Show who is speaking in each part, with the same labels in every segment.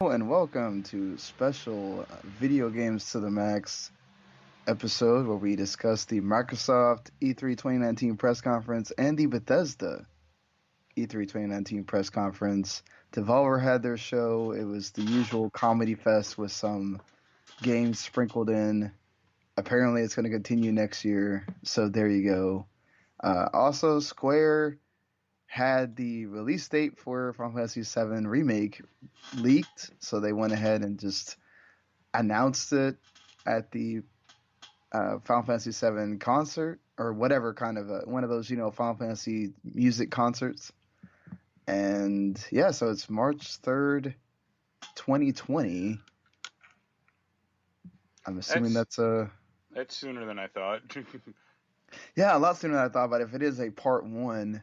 Speaker 1: And welcome to special Video Games to the Max episode where we discuss the Microsoft E3 2019 press conference and the Bethesda E3 2019 press conference. Devolver had their show. It was the usual comedy fest with some games sprinkled in. Apparently, it's going to continue next year, so there you go. Also, Square had the release date for Final Fantasy VII Remake leaked, so they went ahead and just announced it at the Final Fantasy VII concert or whatever kind of one of those Final Fantasy music concerts. And yeah, so it's March 3rd, 2020. I'm assuming
Speaker 2: That's
Speaker 1: that's a
Speaker 2: that's sooner than I thought.
Speaker 1: yeah, a lot sooner than I thought. But if it is a part one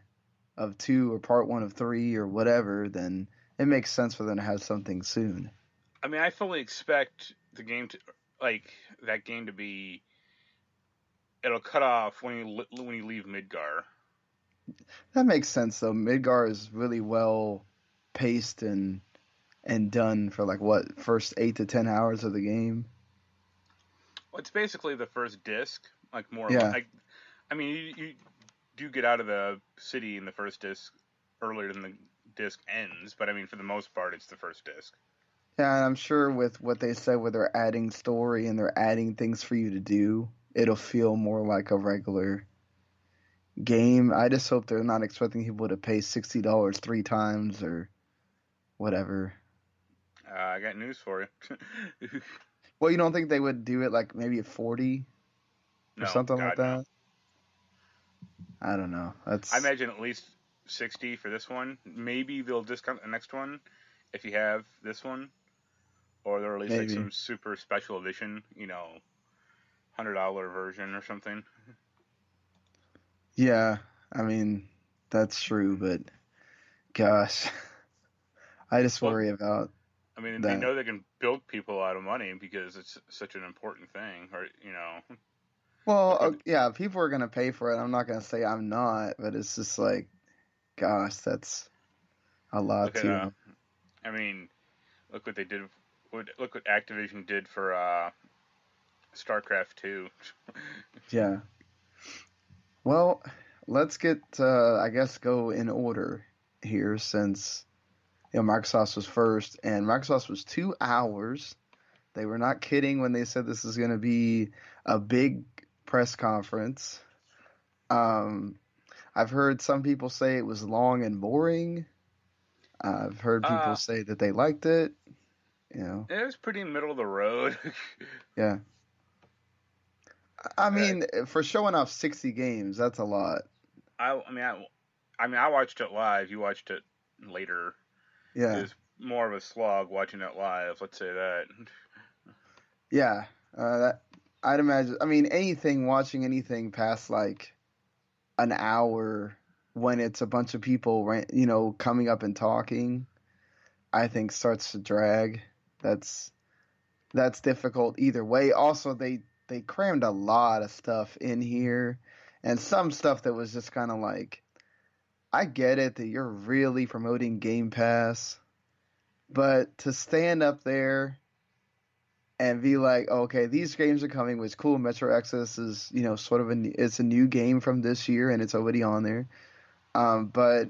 Speaker 1: of two or part one of three or whatever, then it makes sense for them to have something soon.
Speaker 2: I mean, I fully expect the game to that game to be. It'll cut off when you leave Midgar.
Speaker 1: That makes sense though. Midgar is really well paced and done for like what first 8 to 10 hours of the game.
Speaker 2: Well, it's basically the first disc, like more.
Speaker 1: Yeah,
Speaker 2: I mean, you do get out of the city in the first disc earlier than the disc ends, but I mean, for the most part, it's the first disc.
Speaker 1: yeah. And I'm sure with what they said, where they're adding story and they're adding things for you to do, it'll feel more like a regular game. I just hope they're not expecting people to pay $60 three times or whatever.
Speaker 2: I got news for you.
Speaker 1: Well, you don't think they would do it like maybe at 40 or
Speaker 2: No,
Speaker 1: something like
Speaker 2: God no.
Speaker 1: that? I don't know.
Speaker 2: I
Speaker 1: That's
Speaker 2: imagine at least 60 for this one. Maybe they'll discount the next one if you have this one. Or they'll release like
Speaker 1: maybe.
Speaker 2: some super special edition, $100 version or something.
Speaker 1: Yeah, I mean, that's true, but gosh, I just
Speaker 2: Well,
Speaker 1: worry about
Speaker 2: I mean, they
Speaker 1: that.
Speaker 2: know they can bilk people out of money because it's such an important thing, or
Speaker 1: Well,
Speaker 2: look what
Speaker 1: yeah, people are gonna pay for it. I'm not gonna say I'm not, but it's just like, gosh, that's a lot
Speaker 2: look at
Speaker 1: too.
Speaker 2: I mean, look what they did. Look what Activision did for StarCraft 2.
Speaker 1: Yeah. Well, let's get, I guess, go in order here since Microsoft was first, and Microsoft was 2 hours. They were not kidding when they said this is gonna be a big press conference. Um, I've heard some people say it was long and boring. I've heard people
Speaker 2: uh,
Speaker 1: say that they liked it. You know,
Speaker 2: it was pretty middle of the road.
Speaker 1: yeah. I
Speaker 2: uh,
Speaker 1: mean, for showing off 60 games, that's a lot.
Speaker 2: I watched it live. You watched it later. It
Speaker 1: Yeah,
Speaker 2: was more of a slog watching it live. Let's say that.
Speaker 1: yeah. That I'd imagine. I mean, watching anything past like an hour when it's a bunch of people, coming up and talking, I think starts to drag. That's that's difficult either way. Also, they crammed a lot of stuff in here, and some stuff that was just kind of like, I get it that you're really promoting Game Pass, but to stand up there and be like, okay, these games are coming, which cool. Metro Exodus is sort of it's a new game from this year, and it's already on there. But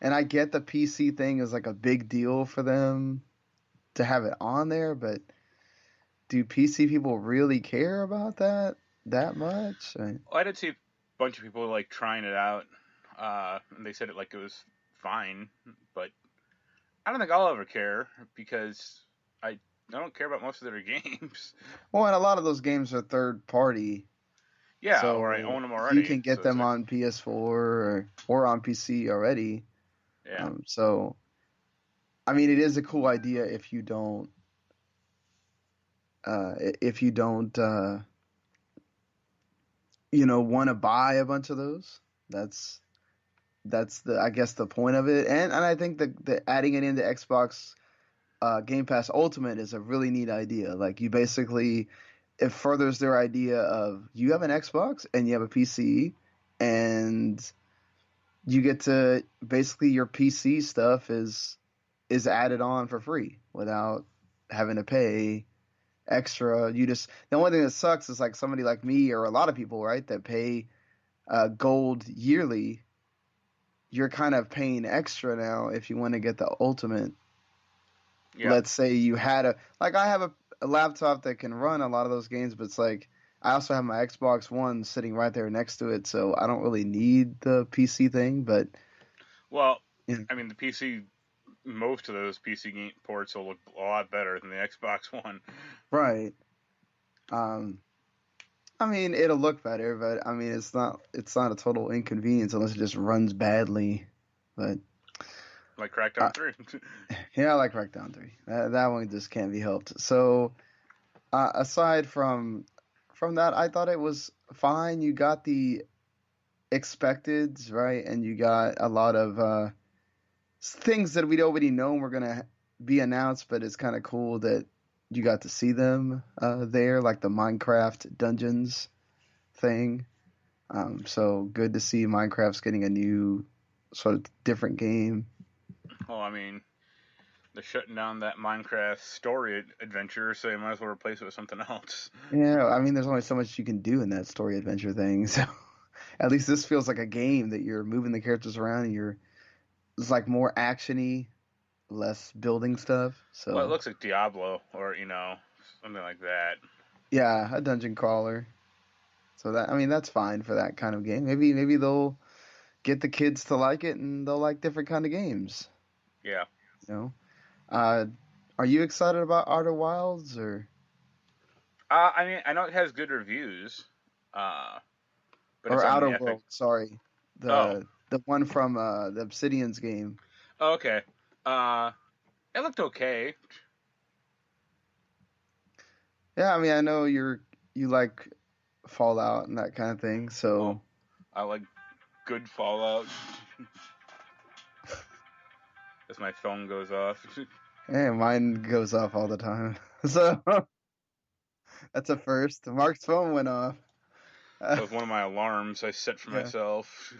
Speaker 1: and I get the PC thing is like a big deal for them to have it on there, but do PC people really care about that much?
Speaker 2: Well, I did see a bunch of people like trying it out, and they said it like it was fine, but I don't think I'll ever care because I don't care about most of their games.
Speaker 1: Well, and a lot of those games are third party,
Speaker 2: Yeah, or I
Speaker 1: so
Speaker 2: own them
Speaker 1: you
Speaker 2: already,
Speaker 1: can get
Speaker 2: so it's
Speaker 1: them
Speaker 2: like,
Speaker 1: on PS4 or on PC already.
Speaker 2: yeah.
Speaker 1: So I mean, it is a cool idea if you don't if you don't want to buy a bunch of those. That's that's the I guess the point of it, and I think the adding it into Xbox Game Pass Ultimate is a really neat idea. Like you basically, it furthers their idea of you have an Xbox and you have a PC, and you get to basically your PC stuff is is added on for free without having to pay extra. The only thing that sucks is like somebody like me or a lot of people, right, that pay gold yearly. You're kind of paying extra now if you want to get the ultimate.
Speaker 2: Yeah.
Speaker 1: Let's say you had I have a laptop that can run a lot of those games, but it's like I also have my Xbox One sitting right there next to it, so I don't really need the PC thing. But
Speaker 2: Well,
Speaker 1: you know,
Speaker 2: I mean, the PC, most of those PC game ports will look a lot better than the Xbox One.
Speaker 1: right. Um, I mean, it'll look better, but I mean, it's not a total inconvenience unless it just runs badly. But
Speaker 2: Like
Speaker 1: uh,
Speaker 2: Crackdown 3.
Speaker 1: yeah, I like Crackdown 3. That one just can't be helped. So aside from that, I thought it was fine. You got the expected, right? And you got a lot of things that we'd already known were gonna be announced, but it's kind of cool that you got to see them there, like the Minecraft dungeons thing. So good to see Minecraft's getting a new sort of different game.
Speaker 2: Well, I mean, they're shutting down that Minecraft story adventure, so you might as well replace it with something else.
Speaker 1: Yeah, I mean, there's only so much you can do in that story adventure thing. So at least this feels like a game that you're moving the characters around and it's like more actiony, less building stuff.
Speaker 2: Well, it
Speaker 1: So
Speaker 2: looks like Diablo, or, something like that.
Speaker 1: yeah, a dungeon crawler. So that I mean that's fine for that kind of game. Maybe they'll get the kids to like it and they'll like different kind of games.
Speaker 2: Yeah.
Speaker 1: You know, uh, are you excited about Outer Wilds
Speaker 2: I mean, I know it has good reviews, uh, but it's
Speaker 1: or
Speaker 2: on the
Speaker 1: Outer
Speaker 2: Epic.
Speaker 1: World? Sorry,
Speaker 2: Oh,
Speaker 1: the one from the Obsidian's game.
Speaker 2: okay. Uh, it looked okay.
Speaker 1: Yeah, I mean I know you like Fallout and that kind of thing.
Speaker 2: Well,
Speaker 1: So
Speaker 2: I like good Fallout. As my phone goes off.
Speaker 1: hey, mine goes off all the time. So that's a first. Mark's phone went off.
Speaker 2: That was one of my alarms I set for
Speaker 1: Yeah.
Speaker 2: myself.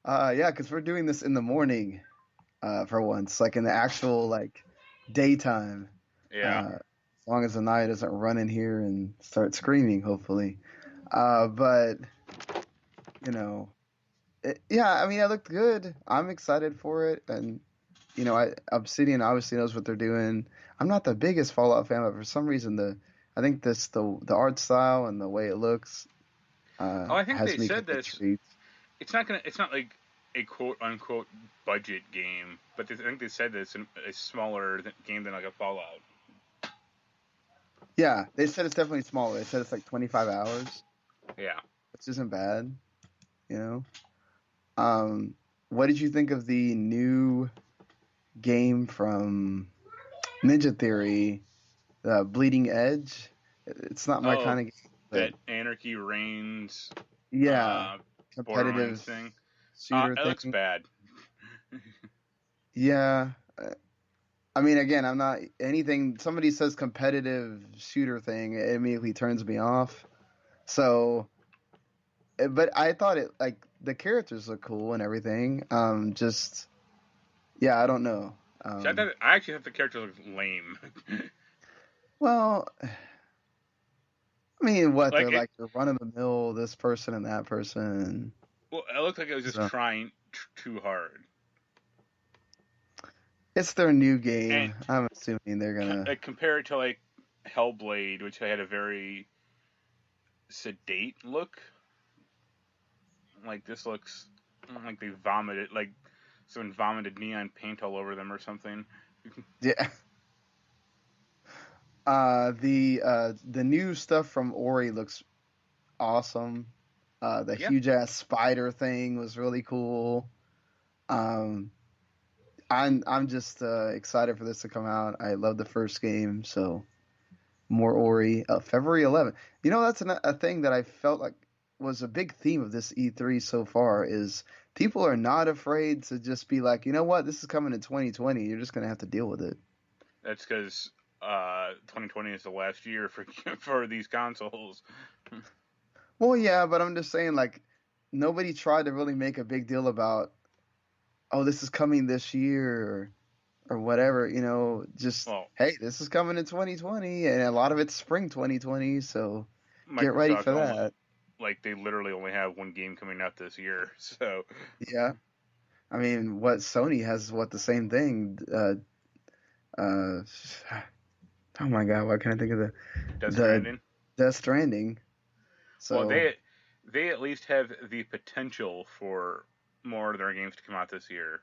Speaker 1: Yeah, because we're doing this in the morning, for once, like in the actual like daytime.
Speaker 2: Yeah.
Speaker 1: As long as the night doesn't run in here and start screaming, hopefully. But you know, yeah, I mean, it looked good. I'm excited for it, and Obsidian obviously knows what they're doing. I'm not the biggest Fallout fan, but for some reason, I think the art style and the way it looks
Speaker 2: Oh, I think
Speaker 1: has
Speaker 2: they
Speaker 1: me kind
Speaker 2: said
Speaker 1: of
Speaker 2: this.
Speaker 1: intrigued.
Speaker 2: It's not like a quote unquote budget game, but I think they said that it's a smaller game than like a Fallout.
Speaker 1: Yeah, they said it's definitely smaller. They said it's like 25 hours,
Speaker 2: Yeah.
Speaker 1: which isn't bad, you know. Um, what did you think of the new game from Ninja Theory, Bleeding Edge? It's not my
Speaker 2: Oh,
Speaker 1: kind of game, but
Speaker 2: that Anarchy Reigns
Speaker 1: yeah,
Speaker 2: uh, Borderlands
Speaker 1: competitive
Speaker 2: thing.
Speaker 1: shooter
Speaker 2: It looks
Speaker 1: thing.
Speaker 2: bad.
Speaker 1: Yeah, I mean, again, I'm not anything. Somebody says competitive shooter thing, it immediately turns me off. So, but I thought it like the characters look cool and everything. Just yeah, I don't know.
Speaker 2: See, I actually thought the character looked lame.
Speaker 1: Well, I mean, what
Speaker 2: like
Speaker 1: they're
Speaker 2: it.
Speaker 1: like the run of the mill, this person and that person.
Speaker 2: Well, it looked like it was just
Speaker 1: So
Speaker 2: trying too hard.
Speaker 1: it's their new
Speaker 2: And
Speaker 1: game. I'm assuming they're gonna.
Speaker 2: like compare it to like Hellblade, which had a very sedate look. Like this looks like they vomited, like someone vomited neon paint all over them or something.
Speaker 1: Yeah. The new stuff from Ori looks awesome. The
Speaker 2: Yeah,
Speaker 1: huge ass spider thing was really cool. Um, I'm just excited for this to come out. I love the first game, so more Ori. February 11th. That's a thing that I felt like was a big theme of this E3 so far is people are not afraid to just be like, you know what, this is coming in 2020. You're just gonna have to deal with it.
Speaker 2: that's because 2020 is the last year for for these consoles.
Speaker 1: Well, yeah, but I'm just saying like nobody tried to really make a big deal about, oh, this is coming this year. or whatever, you know, just
Speaker 2: Well,
Speaker 1: hey, this is coming in 2020, and a lot of it's spring 2020, so get ready
Speaker 2: Microsoft
Speaker 1: for
Speaker 2: only
Speaker 1: that.
Speaker 2: like they literally only have one game coming out this year, so
Speaker 1: Yeah, I mean, what Sony has what the same thing. Uh, oh my God, why can't I think of
Speaker 2: Death
Speaker 1: the
Speaker 2: Stranding.
Speaker 1: Death Stranding?
Speaker 2: Well,
Speaker 1: So
Speaker 2: they at least have the potential for more of their games to come out this year.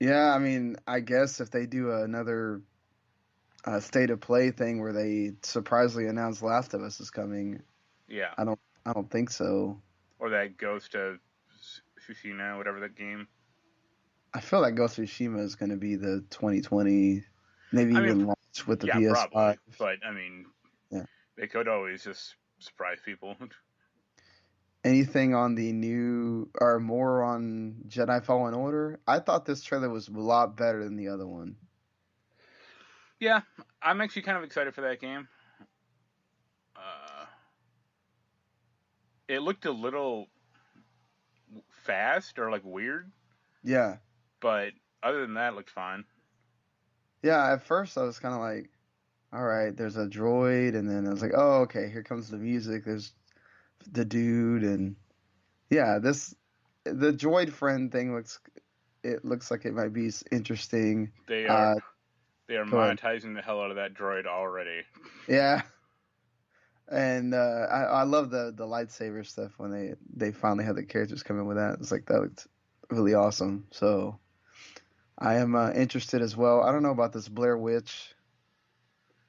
Speaker 1: yeah, I mean, I guess if they do another state of play thing where they surprisingly announce Last of Us is coming,
Speaker 2: Yeah,
Speaker 1: I don't, I don't think so.
Speaker 2: or that Ghost of Tsushima, whatever that game.
Speaker 1: I feel like Ghost of Tsushima is going to be the 2020, maybe
Speaker 2: I mean,
Speaker 1: even launch with the
Speaker 2: yeah,
Speaker 1: PS5.
Speaker 2: probably, but I mean,
Speaker 1: Yeah.
Speaker 2: they could always just surprise people.
Speaker 1: Anything on the new or more on Jedi Fallen Order? I thought this trailer was a lot better than the other one.
Speaker 2: Yeah, I'm actually kind of excited for that game. Uh, it looked a little fast or like weird,
Speaker 1: Yeah.
Speaker 2: but other than that, it looked fine.
Speaker 1: Yeah, at first I was kind of like, all right, there's a droid, and then I was like, oh, okay, here comes the music. There's the dude, and yeah, the droid friend thing looks like it might be interesting.
Speaker 2: They are
Speaker 1: Uh,
Speaker 2: they are
Speaker 1: Go ahead.
Speaker 2: monetizing the hell out of that droid already.
Speaker 1: Yeah, and I love the lightsaber stuff when they finally had the characters come in with that. It's like that looked really awesome. So I am interested as well. I don't know about this Blair Witch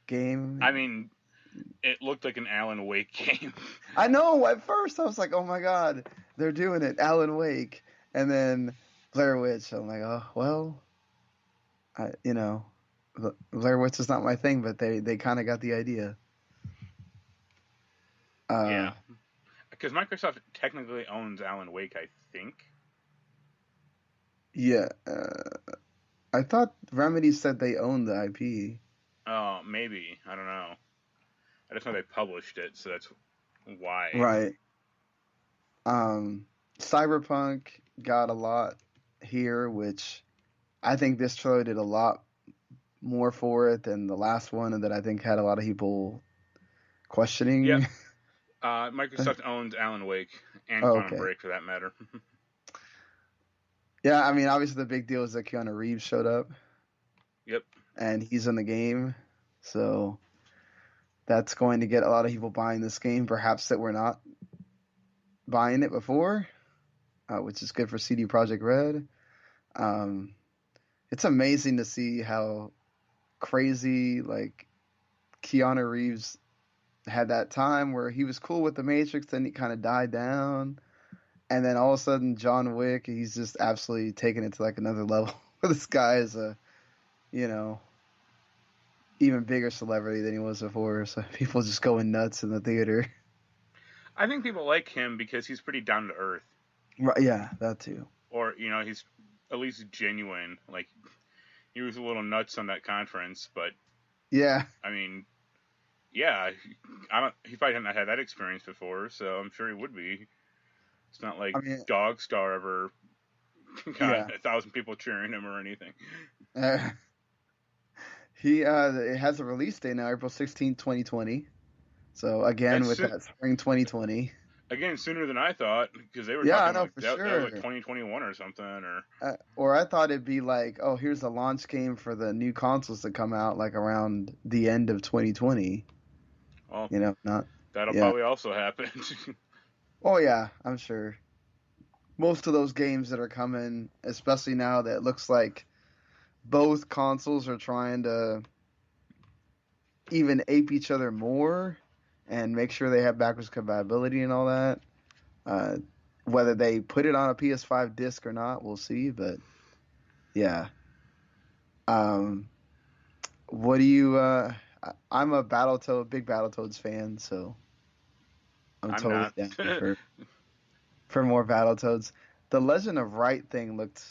Speaker 2: I
Speaker 1: game.
Speaker 2: mean, it looked like an Alan Wake game.
Speaker 1: I know at first I was like, oh my god, they're doing it, Alan Wake, and then Blair Witch. I'm like, oh well, you know, Blair Witch is not my thing, but they kind of got the idea. Uh,
Speaker 2: Yeah, because Microsoft technically owns Alan Wake, I think.
Speaker 1: yeah, I thought Remedy said they own the IP.
Speaker 2: Oh, maybe I don't know. I just know they published it, so that's why.
Speaker 1: Right. Um, Cyberpunk got a lot here, which I think this trailer did a lot more for it than the last one, and that I think had a lot of people
Speaker 2: Yep.
Speaker 1: questioning.
Speaker 2: Microsoft owns Alan Wake and
Speaker 1: Oh,
Speaker 2: Quantum
Speaker 1: okay.
Speaker 2: Break, for that matter.
Speaker 1: Yeah, I mean, obviously the big deal is that Keanu Reeves showed up
Speaker 2: Yep.
Speaker 1: and he's in the game, so that's going to get a lot of people buying this game, perhaps that were not buying it before, which is good for CD Projekt Red. Um, it's amazing to see how crazy like Keanu Reeves had that time where he was cool with the Matrix, then he kind of died down, and then all of a sudden John Wick, he's just absolutely taking it to like another level. This guy is a, you know, even bigger celebrity than he was before, so people just going nuts in the theater.
Speaker 2: I think people like him because he's pretty down to earth,
Speaker 1: Right? Yeah, that too.
Speaker 2: or he's at least genuine. Like he was a little nuts on that conference, but
Speaker 1: Yeah,
Speaker 2: I mean, yeah, I don't. He probably hadn't had that experience before, so I'm sure he would be. It's not like
Speaker 1: I mean,
Speaker 2: Dog Star ever got
Speaker 1: yeah.
Speaker 2: 1,000 people cheering him or anything.
Speaker 1: Uh, he it has a release date now, April 16th, 2020. So again,
Speaker 2: That's
Speaker 1: with that spring 2020.
Speaker 2: again sooner than I thought because they were
Speaker 1: Yeah, I
Speaker 2: talking
Speaker 1: know
Speaker 2: like
Speaker 1: for
Speaker 2: that was like
Speaker 1: sure.
Speaker 2: 2021 or something or
Speaker 1: Or I thought it'd be like, oh, here's a launch game for the new consoles that come out like around the end of 2020.
Speaker 2: well
Speaker 1: Not,
Speaker 2: that'll
Speaker 1: yeah.
Speaker 2: probably also happen.
Speaker 1: Oh yeah, I'm sure. Most of those games that are coming, especially now that it looks like both consoles are trying to even ape each other more and make sure they have backwards compatibility and all that. Uh, whether they put it on a PS5 disc or not, we'll see. But yeah, um, what do you? I'm a big Battletoads fan, so I'm
Speaker 2: I'm
Speaker 1: totally
Speaker 2: not.
Speaker 1: down for more Battletoads. The Legend of Right thing looked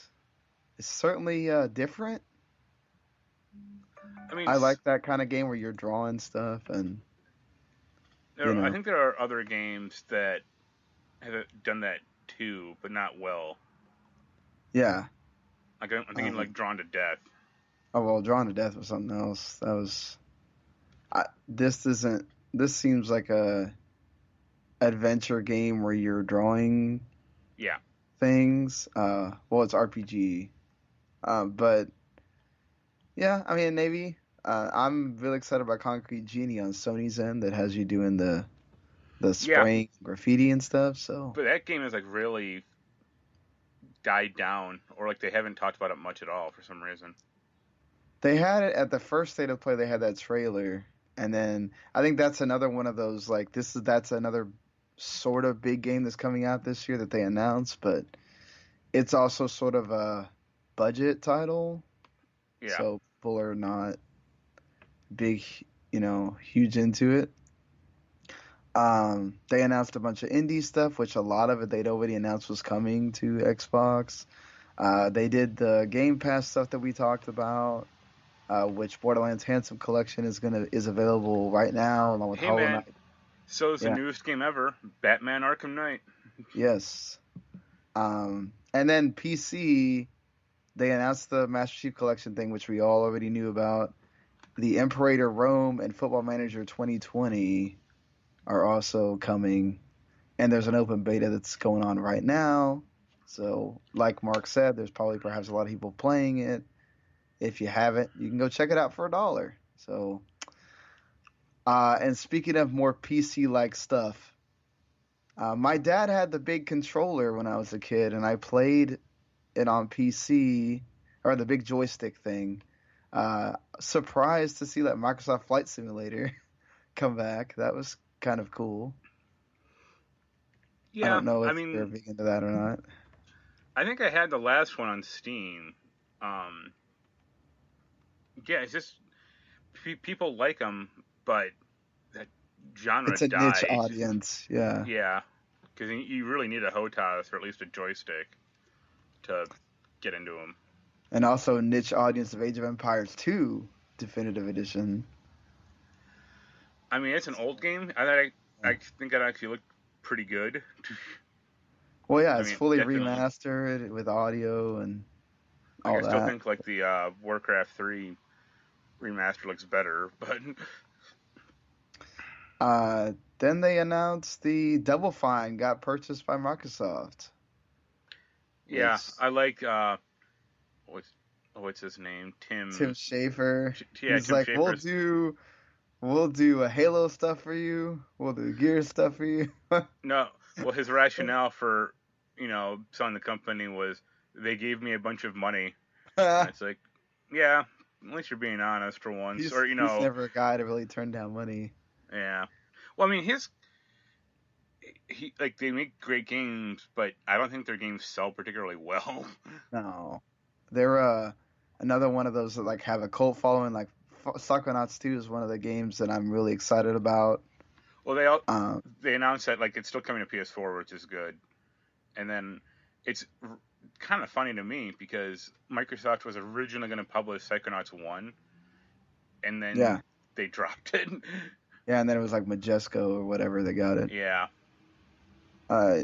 Speaker 1: certainly different.
Speaker 2: I mean
Speaker 1: I like that kind of game where you're drawing stuff and you
Speaker 2: I
Speaker 1: know,
Speaker 2: think there are other games that have done that too but not well.
Speaker 1: yeah.
Speaker 2: Like I'm thinking
Speaker 1: Um,
Speaker 2: like Drawn to Death.
Speaker 1: oh well, Drawn to Death was something else. That was this isn't. This seems like a adventure game where you're drawing
Speaker 2: Yeah,
Speaker 1: things. Well, it's RPG. But yeah, I mean, maybe. I'm really excited about Concrete Genie on Sony's end that has you doing the
Speaker 2: yeah,
Speaker 1: spraying graffiti and stuff. So
Speaker 2: but that game is like really died down, or like they haven't talked about it much at all for some reason.
Speaker 1: they had it at the first state of play. They had that trailer, and then I think that's another one of those like that's another sort of big game that's coming out this year that they announced, but it's also sort of a budget title,
Speaker 2: Yeah.
Speaker 1: so people are not big, huge into it. They announced a bunch of indie stuff, which a lot of it they'd already announced was coming to Xbox. They did the Game Pass stuff that we talked about, which Borderlands Handsome Collection is available right now, along with
Speaker 2: Hey
Speaker 1: Hollow
Speaker 2: man,
Speaker 1: Knight.
Speaker 2: so is the
Speaker 1: Yeah,
Speaker 2: newest game ever, Batman Arkham Knight.
Speaker 1: yes. And then PC, they announced the Master Chief Collection thing, which we all already knew about. The Imperator Rome and Football Manager 2020 are also coming, and there's an open beta that's going on right now. So, like Mark said, there's probably perhaps a lot of people playing it. If you haven't, you can go check it out for $1. So, and speaking of more PC-like stuff, my dad had the big controller when I was a kid, and I played it on PC, or the big joystick thing. Surprised to see that Microsoft Flight Simulator come back. That was kind of cool. I
Speaker 2: Yeah,
Speaker 1: don't know
Speaker 2: I
Speaker 1: if you're
Speaker 2: mean,
Speaker 1: big into that or not.
Speaker 2: I think I had the last one on Steam. Um, yeah, it's just people like them, but that genre
Speaker 1: It's a niche
Speaker 2: died.
Speaker 1: audience, yeah.
Speaker 2: Yeah, because you really need a HOTAS or at least a joystick to get into them.
Speaker 1: And also niche audience of Age of Empires 2 Definitive Edition.
Speaker 2: I mean, it's an old game. I think that actually looked pretty good.
Speaker 1: Well, yeah,
Speaker 2: I
Speaker 1: it's
Speaker 2: mean,
Speaker 1: fully
Speaker 2: definitely.
Speaker 1: remastered with audio and
Speaker 2: Like, I
Speaker 1: all
Speaker 2: still
Speaker 1: that.
Speaker 2: think like the Warcraft 3 remaster looks better, but
Speaker 1: Then they announced the Double Fine got purchased by Microsoft,
Speaker 2: yeah,
Speaker 1: which
Speaker 2: I like what's what's his name?
Speaker 1: Tim Schafer,
Speaker 2: Yeah,
Speaker 1: he's
Speaker 2: Tim
Speaker 1: like, we'll
Speaker 2: Schafer's.
Speaker 1: do we'll do a Halo stuff for you. We'll do Gear stuff for you.
Speaker 2: No, well, his rationale for selling the company was they gave me a bunch of money, and it's like, yeah, at least you're being honest for once, or
Speaker 1: He's never a guy to really turn down money.
Speaker 2: yeah. Well, I mean, he like they make great games, but I don't think their games sell particularly well.
Speaker 1: No, they're another one of those that like have a cult following. Like Psychonauts 2 is one of the games that I'm really excited about.
Speaker 2: Well,
Speaker 1: Um,
Speaker 2: they announced that like it's still coming to PS4, which is good, and then it's kind of funny to me because Microsoft was originally going to publish Psychonauts 1, and
Speaker 1: yeah,
Speaker 2: then they dropped it.
Speaker 1: yeah, and then it was like Majesco or whatever that got it.
Speaker 2: Yeah.
Speaker 1: Uh,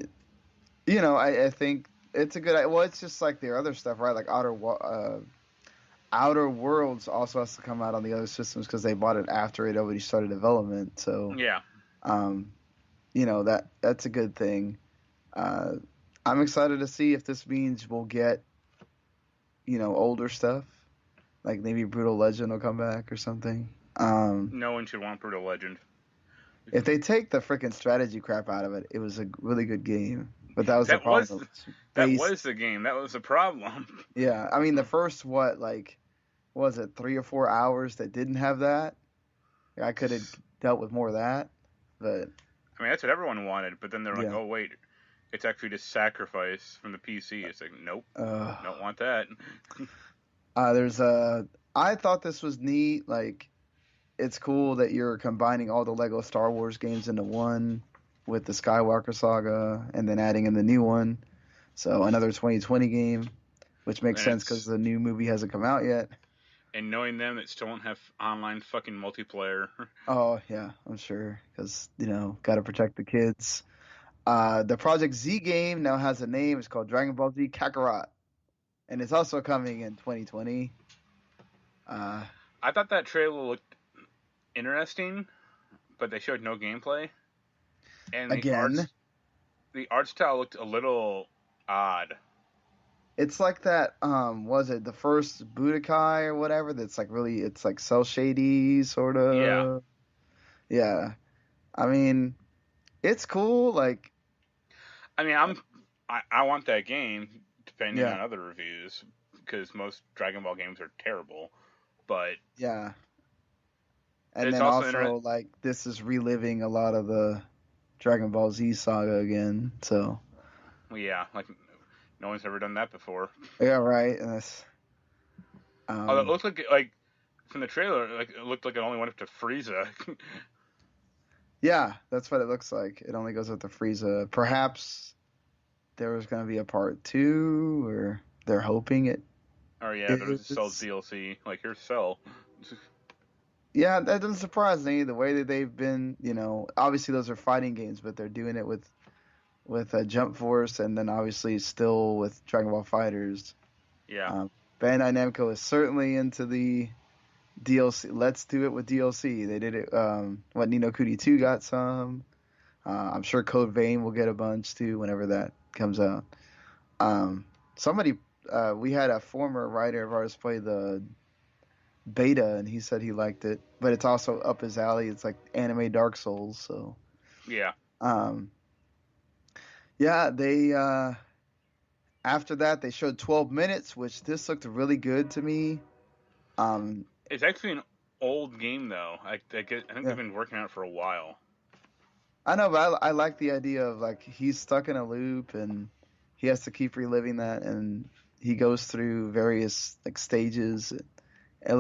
Speaker 1: I think it's a good. Well, it's just like their other stuff, right? Like Outer Worlds also has to come out on the other systems because they bought it after it already started development. So,
Speaker 2: Yeah.
Speaker 1: um, that's a good thing. Uh, I'm excited to see if this means we'll get older stuff, like maybe Brutal Legend will come back or something.
Speaker 2: No one should want Brutal Legend.
Speaker 1: If they take the freaking strategy crap out of it, it was a really good game. But that was the
Speaker 2: That
Speaker 1: problem.
Speaker 2: was
Speaker 1: It was
Speaker 2: that
Speaker 1: based,
Speaker 2: was the game. That was the problem.
Speaker 1: yeah. I mean, the first what was it 3 or 4 hours that didn't have that? I could have dealt with more of that, but
Speaker 2: I mean, that's what everyone wanted, but then they're like,
Speaker 1: yeah.
Speaker 2: "Oh wait, it's actually just sacrifice from the PC." It's like, nope,
Speaker 1: Uh,
Speaker 2: don't want that.
Speaker 1: there's a. I thought this was neat. Like, it's cool that you're combining all the Lego Star Wars games into one with the Skywalker saga, and then adding in the new one. So another 2020 game, which makes
Speaker 2: And
Speaker 1: sense because
Speaker 2: it's
Speaker 1: the new movie hasn't come out yet.
Speaker 2: and knowing them, it still won't have online fucking multiplayer.
Speaker 1: Oh yeah, I'm sure because got to protect the kids. The Project Z game now has a name. It's called Dragon Ball Z Kakarot. and it's also coming in 2020. Uh,
Speaker 2: I thought that trailer looked interesting, but they showed no gameplay, and
Speaker 1: Again,
Speaker 2: the art style looked a little odd.
Speaker 1: it's like that. Was it the first Budokai or whatever? That's like really, it's like cell shady sort
Speaker 2: Yeah,
Speaker 1: of. Yeah, I mean, it's cool. Like,
Speaker 2: I mean, I want that game, depending
Speaker 1: yeah,
Speaker 2: on other reviews, because most Dragon Ball games are terrible. But
Speaker 1: yeah. And
Speaker 2: it's
Speaker 1: then
Speaker 2: also
Speaker 1: also like this is reliving a lot of the Dragon Ball Z saga again. So
Speaker 2: yeah, like no one's ever done that before.
Speaker 1: yeah, right. And that's
Speaker 2: Although it
Speaker 1: um
Speaker 2: looked like from the trailer, like it looked like it only went up to Frieza.
Speaker 1: yeah, that's what it looks like. It only goes up to Frieza. Perhaps there was gonna be a part two, or they're hoping it
Speaker 2: Or yeah, there was a Cell
Speaker 1: is.
Speaker 2: DLC. Like here's Cell.
Speaker 1: Yeah, that doesn't surprise me. The way that they've been, obviously those are fighting games, but they're doing it with Jump Force, and then obviously still with Dragon Ball Fighters.
Speaker 2: Yeah,
Speaker 1: Bandai Namco is certainly into the DLC. Let's do it with DLC. They did it. What Nino Kuni 2 got some. I'm sure Code Vein will get a bunch too whenever that comes out. Um, somebody, we had a former writer of ours play the beta, and he said he liked it, but it's also up his alley. It's like anime Dark Souls. So,
Speaker 2: yeah.
Speaker 1: um, yeah, they after that they showed 12 minutes, which this looked really good to me. Um,
Speaker 2: It's actually an old game though. I think they've
Speaker 1: yeah.
Speaker 2: been working on it for a while.
Speaker 1: I know, but I like the idea of like he's stuck in a loop and he has to keep reliving that, and he goes through various like stages. It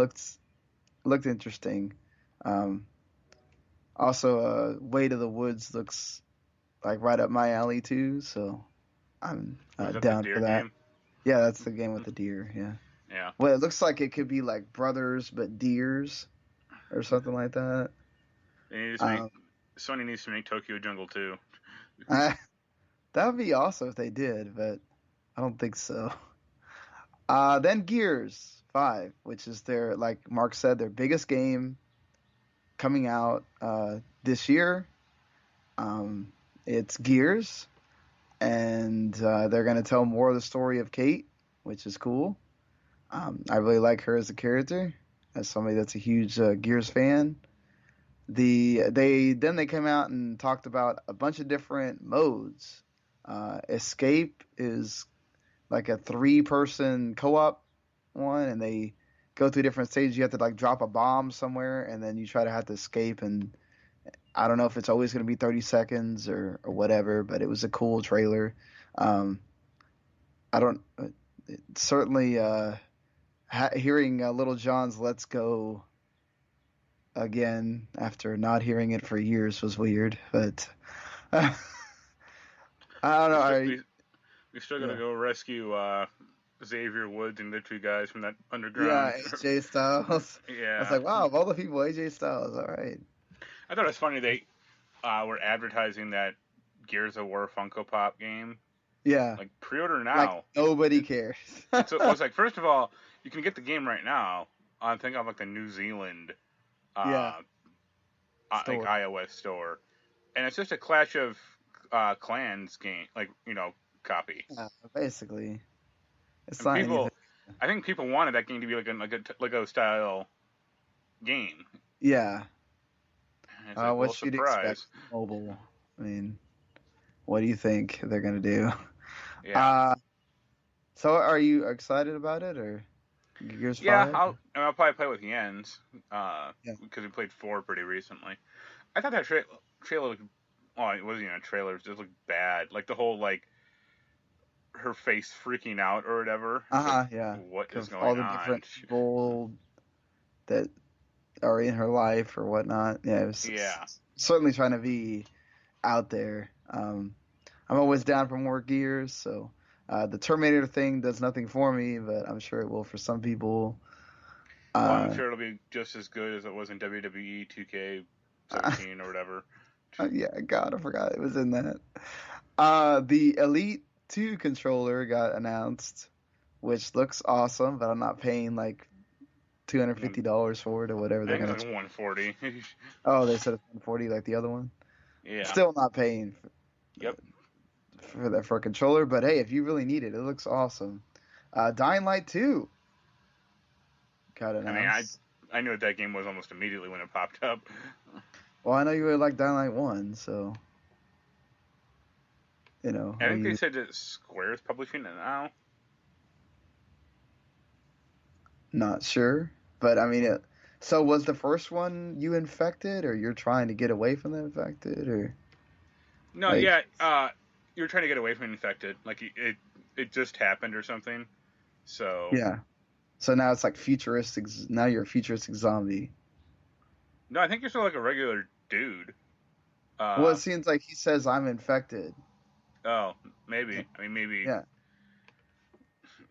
Speaker 1: looked interesting. Um, Also, Way to the Woods looks like right up my alley too, so I'm
Speaker 2: Was that the
Speaker 1: down
Speaker 2: Deer
Speaker 1: for that.
Speaker 2: game?
Speaker 1: Yeah, that's the game with the deer. Yeah.
Speaker 2: Yeah.
Speaker 1: Well, it looks like it could be like brothers but deers or something like that.
Speaker 2: They need to make
Speaker 1: Um,
Speaker 2: Sony needs to make Tokyo Jungle too.
Speaker 1: that would be awesome if they did, but I don't think so. Then Gears 5, which is their, like Mark said, their biggest game coming out this year. Um, it's Gears, and they're going to tell more of the story of Kate, which is cool. I really like her as a character, as somebody that's a huge Gears fan. They came out and talked about a bunch of different modes. Escape is like a 3-person co-op one, and they go through different stages. You have to like drop a bomb somewhere, and then you try to have to escape. And I don't know if it's always going to be 30 seconds or whatever, but it was a cool trailer. Um, I don't certainly hearing Little John's "Let's Go" again after not hearing it for years was weird, but I don't know.
Speaker 2: We still
Speaker 1: I
Speaker 2: we, we still gotta
Speaker 1: Yeah.
Speaker 2: go rescue Xavier Woods and the two guys from that
Speaker 1: Yeah,
Speaker 2: underground.
Speaker 1: AJ Styles. I was
Speaker 2: Yeah,
Speaker 1: like, wow, of all the people, AJ Styles. All right.
Speaker 2: I thought it was funny they were advertising that Gears of War Funko Pop game.
Speaker 1: Yeah,
Speaker 2: Like pre-order
Speaker 1: like
Speaker 2: now.
Speaker 1: nobody cares.
Speaker 2: It was like first of all, you can get the game right now. I think on like the New Zealand
Speaker 1: Yeah,
Speaker 2: uh, like
Speaker 1: store.
Speaker 2: iOS store, and it's just a Clash of Clans game, like copy.
Speaker 1: Yeah, basically, it's
Speaker 2: And
Speaker 1: not anything.
Speaker 2: I think people wanted that game to be like a Lego style game.
Speaker 1: Yeah,
Speaker 2: And it's like, well,
Speaker 1: what you'd expect
Speaker 2: surprise.
Speaker 1: mobile. I mean, what do you think they're gonna do?
Speaker 2: Yeah,
Speaker 1: Uh, so are you excited about it or Gears
Speaker 2: yeah.
Speaker 1: 5?
Speaker 2: I'll probably play with Jens
Speaker 1: Yeah.
Speaker 2: because we played 4 pretty recently. I thought that trailer looked. Oh, it wasn't even a trailer. It just looked bad. Like the whole like her face freaking out or whatever. It's like,
Speaker 1: Yeah.
Speaker 2: what is
Speaker 1: Of all
Speaker 2: going
Speaker 1: the
Speaker 2: on?
Speaker 1: different people that are in her life or whatnot. Yeah,
Speaker 2: Yeah.
Speaker 1: certainly trying to be out there. I'm always down for more Gears, so the Terminator thing does nothing for me, but I'm sure it will for some people.
Speaker 2: Well, I'm
Speaker 1: Uh,
Speaker 2: sure it'll be just as good as it was in WWE 2K17 or whatever.
Speaker 1: yeah, God, I forgot it was in that. The Elite 2 controller got announced. which looks awesome, but I'm not paying like
Speaker 2: One,
Speaker 1: $250 for it or whatever
Speaker 2: I
Speaker 1: they're
Speaker 2: think it's
Speaker 1: gonna.
Speaker 2: like 140.
Speaker 1: Oh, they said it's 140 like the other one.
Speaker 2: Yeah.
Speaker 1: Still not paying
Speaker 2: Yep.
Speaker 1: for a controller, but hey, if you really need it, it looks awesome. Dying Light 2 got
Speaker 2: I mean,
Speaker 1: announced.
Speaker 2: I knew what that game was almost immediately when it popped up.
Speaker 1: Well, I know you really like Dying Light 1, so
Speaker 2: I
Speaker 1: I
Speaker 2: think they
Speaker 1: mean,
Speaker 2: said that Square is publishing it now.
Speaker 1: not sure, but I mean, so was the first one you infected, or you're trying to get away from the infected, or
Speaker 2: No,
Speaker 1: like,
Speaker 2: yeah. You're trying to get away from infected. Like it just happened or something. So
Speaker 1: yeah. So now it's like futuristic. Now you're a futuristic zombie.
Speaker 2: no, I think you're still like a regular dude.
Speaker 1: Well, it
Speaker 2: Uh,
Speaker 1: seems like he says I'm infected.
Speaker 2: oh, maybe. I mean, maybe
Speaker 1: Yeah,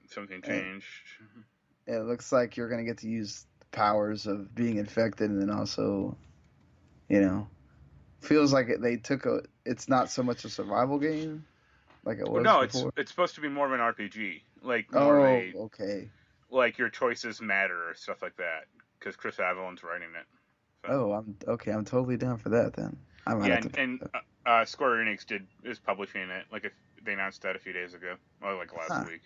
Speaker 2: something
Speaker 1: and
Speaker 2: changed.
Speaker 1: it looks like you're gonna get to use the powers of being infected, and then also, you know, feels like they took a. It's not so much a survival game like it
Speaker 2: Well,
Speaker 1: was
Speaker 2: no,
Speaker 1: before.
Speaker 2: it's supposed to be more of an RPG, like more of
Speaker 1: Oh,
Speaker 2: a
Speaker 1: okay.
Speaker 2: like your choices matter or stuff like that. Because Chris Avalone's writing it. So
Speaker 1: Oh, I'm okay. I'm totally down for that then. I might
Speaker 2: yeah,
Speaker 1: have to pick
Speaker 2: and
Speaker 1: that.
Speaker 2: Square Enix is publishing it. Like if they announced that a few days ago, or like last
Speaker 1: Huh.
Speaker 2: week.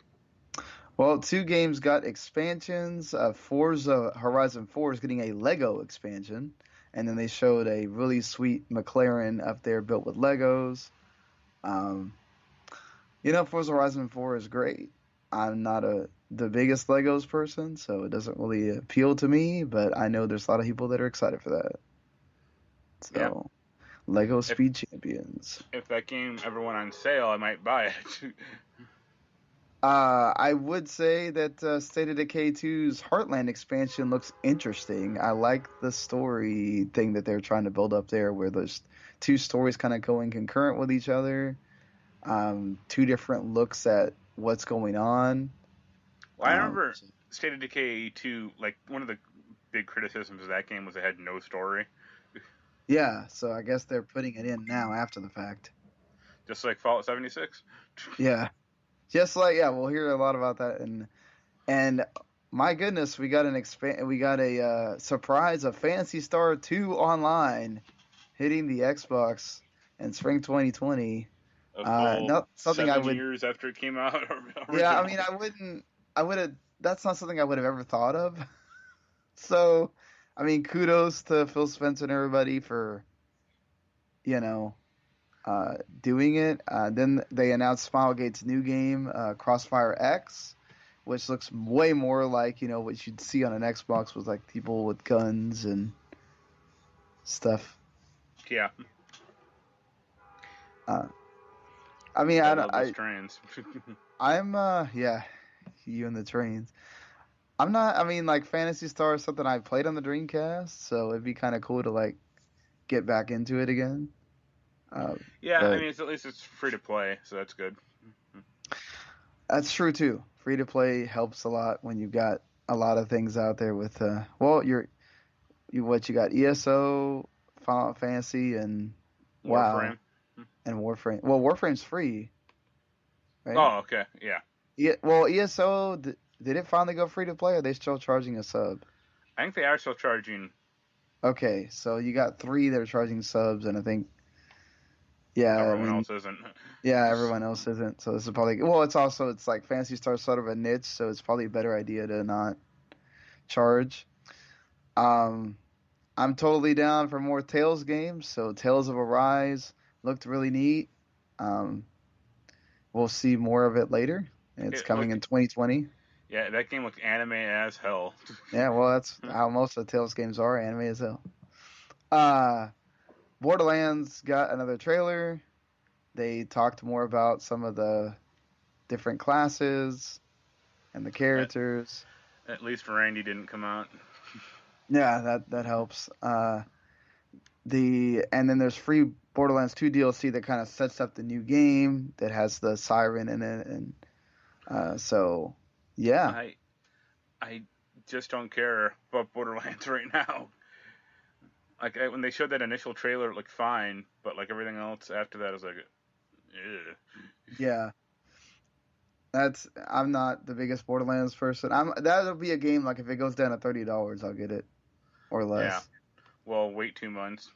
Speaker 1: Well, two games got expansions. Forza Horizon 4 is getting a Lego expansion, and then they showed a really sweet McLaren up there built with Legos. Um, Forza Horizon 4 is great. I'm not the biggest Legos person, so it doesn't really appeal to me, but I know there's a lot of people that are excited for that.
Speaker 2: Yeah,
Speaker 1: So, Lego
Speaker 2: if
Speaker 1: Speed Champions.
Speaker 2: if that game ever went on sale, I might buy it.
Speaker 1: I would say that State of Decay 2's Heartland expansion looks interesting. I like the story thing that they're trying to build up there, where there's two stories kind of going concurrent with each other, two different looks at what's going on.
Speaker 2: Well, I
Speaker 1: Um,
Speaker 2: remember State of Decay 2. Like one of the big criticisms of that game was it had no story,
Speaker 1: yeah, so I guess they're putting it in now after the fact.
Speaker 2: just like Fallout 76.
Speaker 1: Yeah, just like yeah, we'll hear a lot about that, and my goodness, we got a surprise of Fantasy Star 2 online hitting the Xbox in spring 2020.
Speaker 2: A full
Speaker 1: Not something I
Speaker 2: 7 years after it came out
Speaker 1: yeah, I mean,
Speaker 2: originally.
Speaker 1: I would have, that's not something I would have ever thought of. So, I mean, kudos to Phil Spencer and everybody for, you know, doing it. Then they announced Smilegate's new game, Crossfire X, which looks way more like, what you'd see on an Xbox with like people with guns and stuff.
Speaker 2: Yeah,
Speaker 1: Uh, I mean,
Speaker 2: gotta love those trains.
Speaker 1: yeah, you and the trains. I'm not. I mean, like Fantasy Star is something I played on the Dreamcast, so it'd be kind of cool to like get back into it again. Uh,
Speaker 2: Yeah, I
Speaker 1: but
Speaker 2: mean, at least it's free to play, so that's good.
Speaker 1: that's true too. Free to play helps a lot when you've got a lot of things out there with. Well, what you got? ESO, Final Fantasy, and WoW
Speaker 2: Warframe.
Speaker 1: and Warframe. Well, Warframe's free, right?
Speaker 2: Oh, okay, yeah.
Speaker 1: Yeah. Well, ESO did it finally go free to play? Or are they still charging a sub?
Speaker 2: I think they are still charging.
Speaker 1: Okay, so you got three that are charging subs, and I think, yeah, I
Speaker 2: Everyone
Speaker 1: mean,
Speaker 2: else isn't.
Speaker 1: yeah, everyone else isn't. So this is probably, well, it's like Fantasy Star sort of a niche, so it's probably a better idea to not charge. Um, I'm totally down for more Tales games. So Tales of Arise looked really neat. Um, we'll see more of it later. It's
Speaker 2: It
Speaker 1: coming
Speaker 2: looked,
Speaker 1: in 2020.
Speaker 2: yeah, that game looked anime as hell.
Speaker 1: Yeah, well, that's how most of the Tales games are, anime as hell. Uh, Borderlands got another trailer. They talked more about some of the different classes and the
Speaker 2: at,
Speaker 1: characters.
Speaker 2: at least Randy didn't come out.
Speaker 1: Yeah, that helps. And then there's free Borderlands 2 DLC that kind of sets up the new game that has the siren in it, and so yeah,
Speaker 2: I I just don't care about Borderlands right now. Like when they showed that initial trailer, it looked fine, but like everything else after that is like, ew.
Speaker 1: yeah. I'm not the biggest Borderlands person. That'll be a game like if it goes down to $30, I'll get it or
Speaker 2: Yeah.
Speaker 1: less.
Speaker 2: Well, wait 2 months.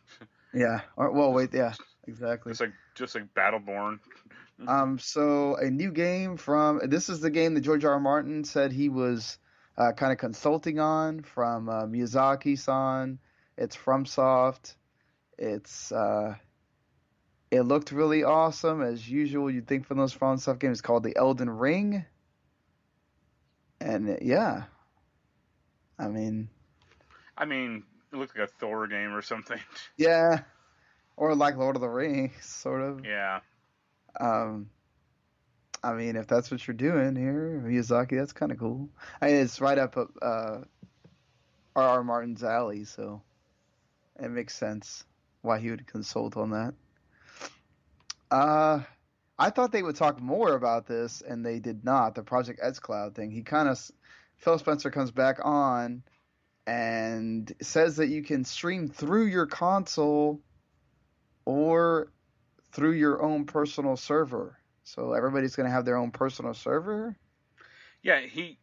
Speaker 1: Yeah. Or well,
Speaker 2: just
Speaker 1: wait. Yeah. Exactly.
Speaker 2: just like Battleborn.
Speaker 1: So a new game from this is the game that George R. R. Martin said he was kind of consulting on from Miyazaki-san. It's FromSoft. It's it looked really awesome as usual. You'd think from those FromSoft games. It's called The Elden Ring, and yeah, I mean,
Speaker 2: I mean, it looked like a Thor game or something.
Speaker 1: yeah, or like Lord of the Rings, sort of.
Speaker 2: Yeah.
Speaker 1: Um, I mean, if that's what you're doing here, Miyazaki, that's kind of cool. It's right up R. R. Martin's alley, so it makes sense why he would consult on that. Uh, I thought they would talk more about this, and they did not. The Project X Cloud thing. Phil Spencer comes back on and says that you can stream through your console or through your own personal server. So everybody's gonna have their own personal server.
Speaker 2: Yeah, he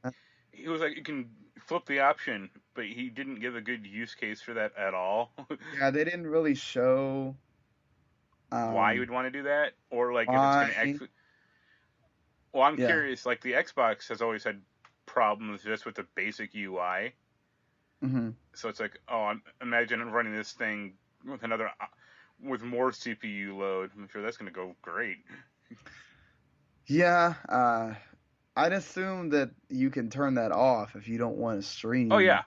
Speaker 2: was like, you can flip the option, but he didn't give a good use case for that at all.
Speaker 1: Yeah, they didn't really show
Speaker 2: Why you
Speaker 1: um
Speaker 2: would want to do that, or like if it's going to
Speaker 1: why.
Speaker 2: actually. Well, I'm
Speaker 1: Yeah.
Speaker 2: curious. Like the Xbox has always had problems just with the basic UI,
Speaker 1: Hmm.
Speaker 2: so it's like, oh, imagine running this thing with with more CPU load. I'm sure that's going to go great.
Speaker 1: Yeah, I'd assume that you can turn that off if you don't want to
Speaker 2: Oh
Speaker 1: stream,
Speaker 2: yeah,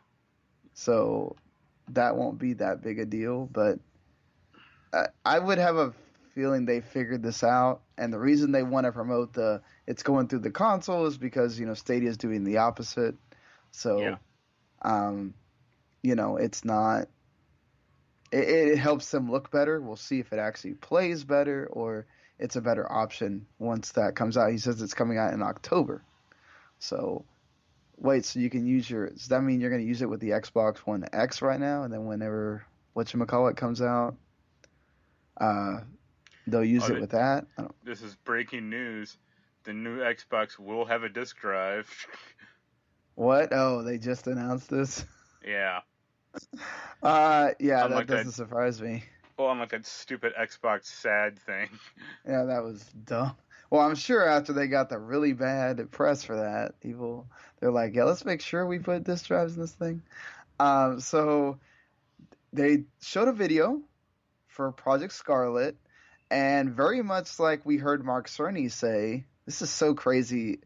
Speaker 1: so that won't be that big a deal. But I would have a feeling they figured this out, and the reason they want to promote it's going through the console is because Stadia is doing the opposite.
Speaker 2: yeah.
Speaker 1: So, um, it's not. It helps them look better. We'll see if it actually plays better or it's a better option once that comes out. He says it's coming out in October. So wait, so you can does that mean you're going to use it with the Xbox One X right now, and then whenever whatchamacallit comes out, uh, they'll use
Speaker 2: Oh,
Speaker 1: it with that? I don't.
Speaker 2: this is breaking news. The new Xbox will have a disk drive.
Speaker 1: What? Oh, they just announced this.
Speaker 2: Yeah,
Speaker 1: Yeah, that
Speaker 2: unlike that.
Speaker 1: doesn't surprise me.
Speaker 2: Well, unlike that stupid Xbox sad thing.
Speaker 1: Yeah, that was dumb. Well, I'm sure after they got the really bad press for that, they're like, yeah, let's make sure we put disk drives in this thing. So they showed a video for Project Scarlet, and very much like we heard Mark Cerny say, this is so crazy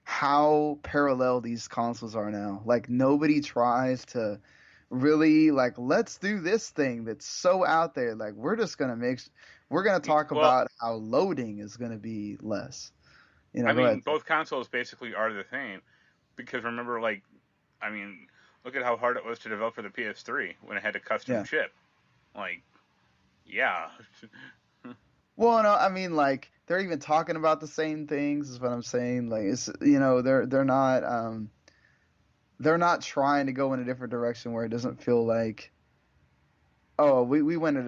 Speaker 1: how parallel these consoles are now. Like nobody tries to really like let's do this thing that's so out there. Like we're gonna talk
Speaker 2: Well,
Speaker 1: about how loading is gonna be less.
Speaker 2: I
Speaker 1: Go
Speaker 2: mean,
Speaker 1: ahead.
Speaker 2: both consoles basically are the same because remember, like, I mean, look at how hard it was to develop for the PS3 when it had a custom
Speaker 1: Yeah.
Speaker 2: chip. Like, yeah,
Speaker 1: Well, no, I mean like they're even talking about the same things is what I'm saying. Like it's they're not trying to go in a different direction where it doesn't feel like oh we wanted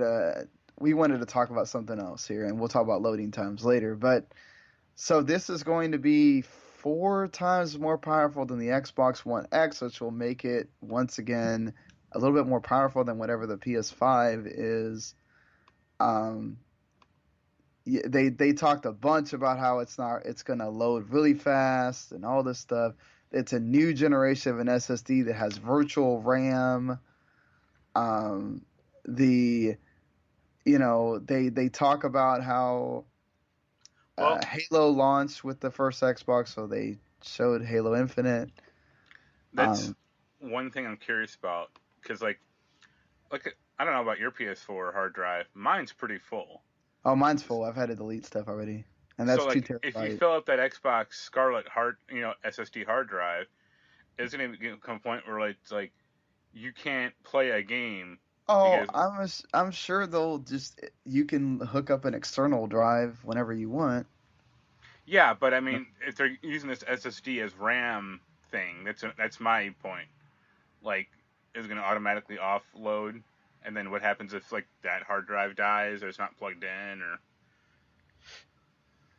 Speaker 1: to talk about something else here and we'll talk about loading times later. But so this is going to be 4 times more powerful than the Xbox One X, which will make it once again a little bit more powerful than whatever the PS5 is. Um, they talked a bunch about how it's gonna load really fast and all this stuff. It's a new generation of an SSD that has virtual RAM. Um, the they talk about how
Speaker 2: well,
Speaker 1: Halo launched with the first Xbox, so they showed Halo Infinite.
Speaker 2: that's
Speaker 1: Um,
Speaker 2: one thing I'm curious about because, like, I don't know about your PS4 hard drive. Mine's pretty full.
Speaker 1: oh, mine's full. I've had to delete stuff already, and
Speaker 2: So,
Speaker 1: that's two
Speaker 2: like, if you
Speaker 1: terabyte.
Speaker 2: fill up that Xbox Scarlet SSD hard drive, isn't it going to come a point where it's like you can't play a game
Speaker 1: Oh,
Speaker 2: because
Speaker 1: I'm sure they'll just you can hook up an external drive whenever you want.
Speaker 2: yeah, but I mean, if they're using this SSD as RAM thing, that's my point. Like, is it going to automatically offload? And then what happens if like that hard drive dies or it's not plugged in or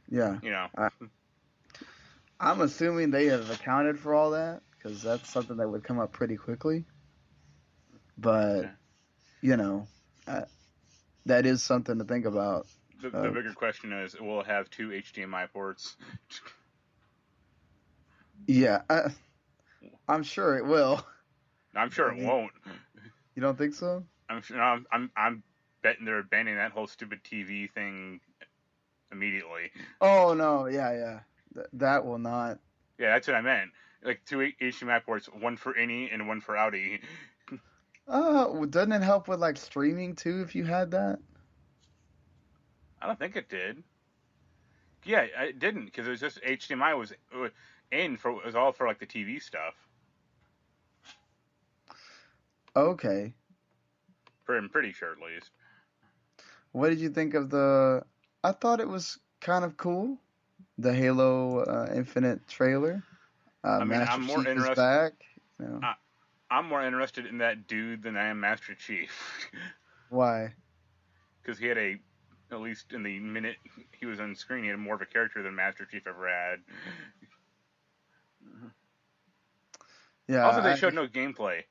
Speaker 1: Yeah.
Speaker 2: you know?
Speaker 1: I, I'm assuming they have accounted for all that because that's something that would come up pretty quickly. But
Speaker 2: Okay.
Speaker 1: you know, uh, that is something to think about.
Speaker 2: The
Speaker 1: Uh,
Speaker 2: bigger question is, will it have two HDMI ports?
Speaker 1: yeah, I'm sure it will.
Speaker 2: I'm
Speaker 1: I
Speaker 2: sure it
Speaker 1: mean,
Speaker 2: won't.
Speaker 1: you don't think so?
Speaker 2: I'm sure. I'm betting they're banning that whole stupid TV thing immediately.
Speaker 1: Oh no, yeah, yeah. That will not.
Speaker 2: Yeah, that's what I meant. Like two HDMI ports, one for innie and one for outie.
Speaker 1: Doesn't it help with like streaming too if you had that?
Speaker 2: I don't think it did. Yeah, it didn't because it was just HDMI was in for it was all for like the TV stuff.
Speaker 1: Okay.
Speaker 2: I'm pretty sure at least.
Speaker 1: What did you think of the? I thought it was kind of cool. The Halo Infinite trailer.
Speaker 2: I mean,
Speaker 1: Master Chief is back. You know
Speaker 2: I, I'm more interested in that dude than I am Master Chief
Speaker 1: why?
Speaker 2: because he had at least in the minute he was on screen, he had more of a character than Master Chief ever had. Also, they
Speaker 1: Yeah,
Speaker 2: showed no gameplay,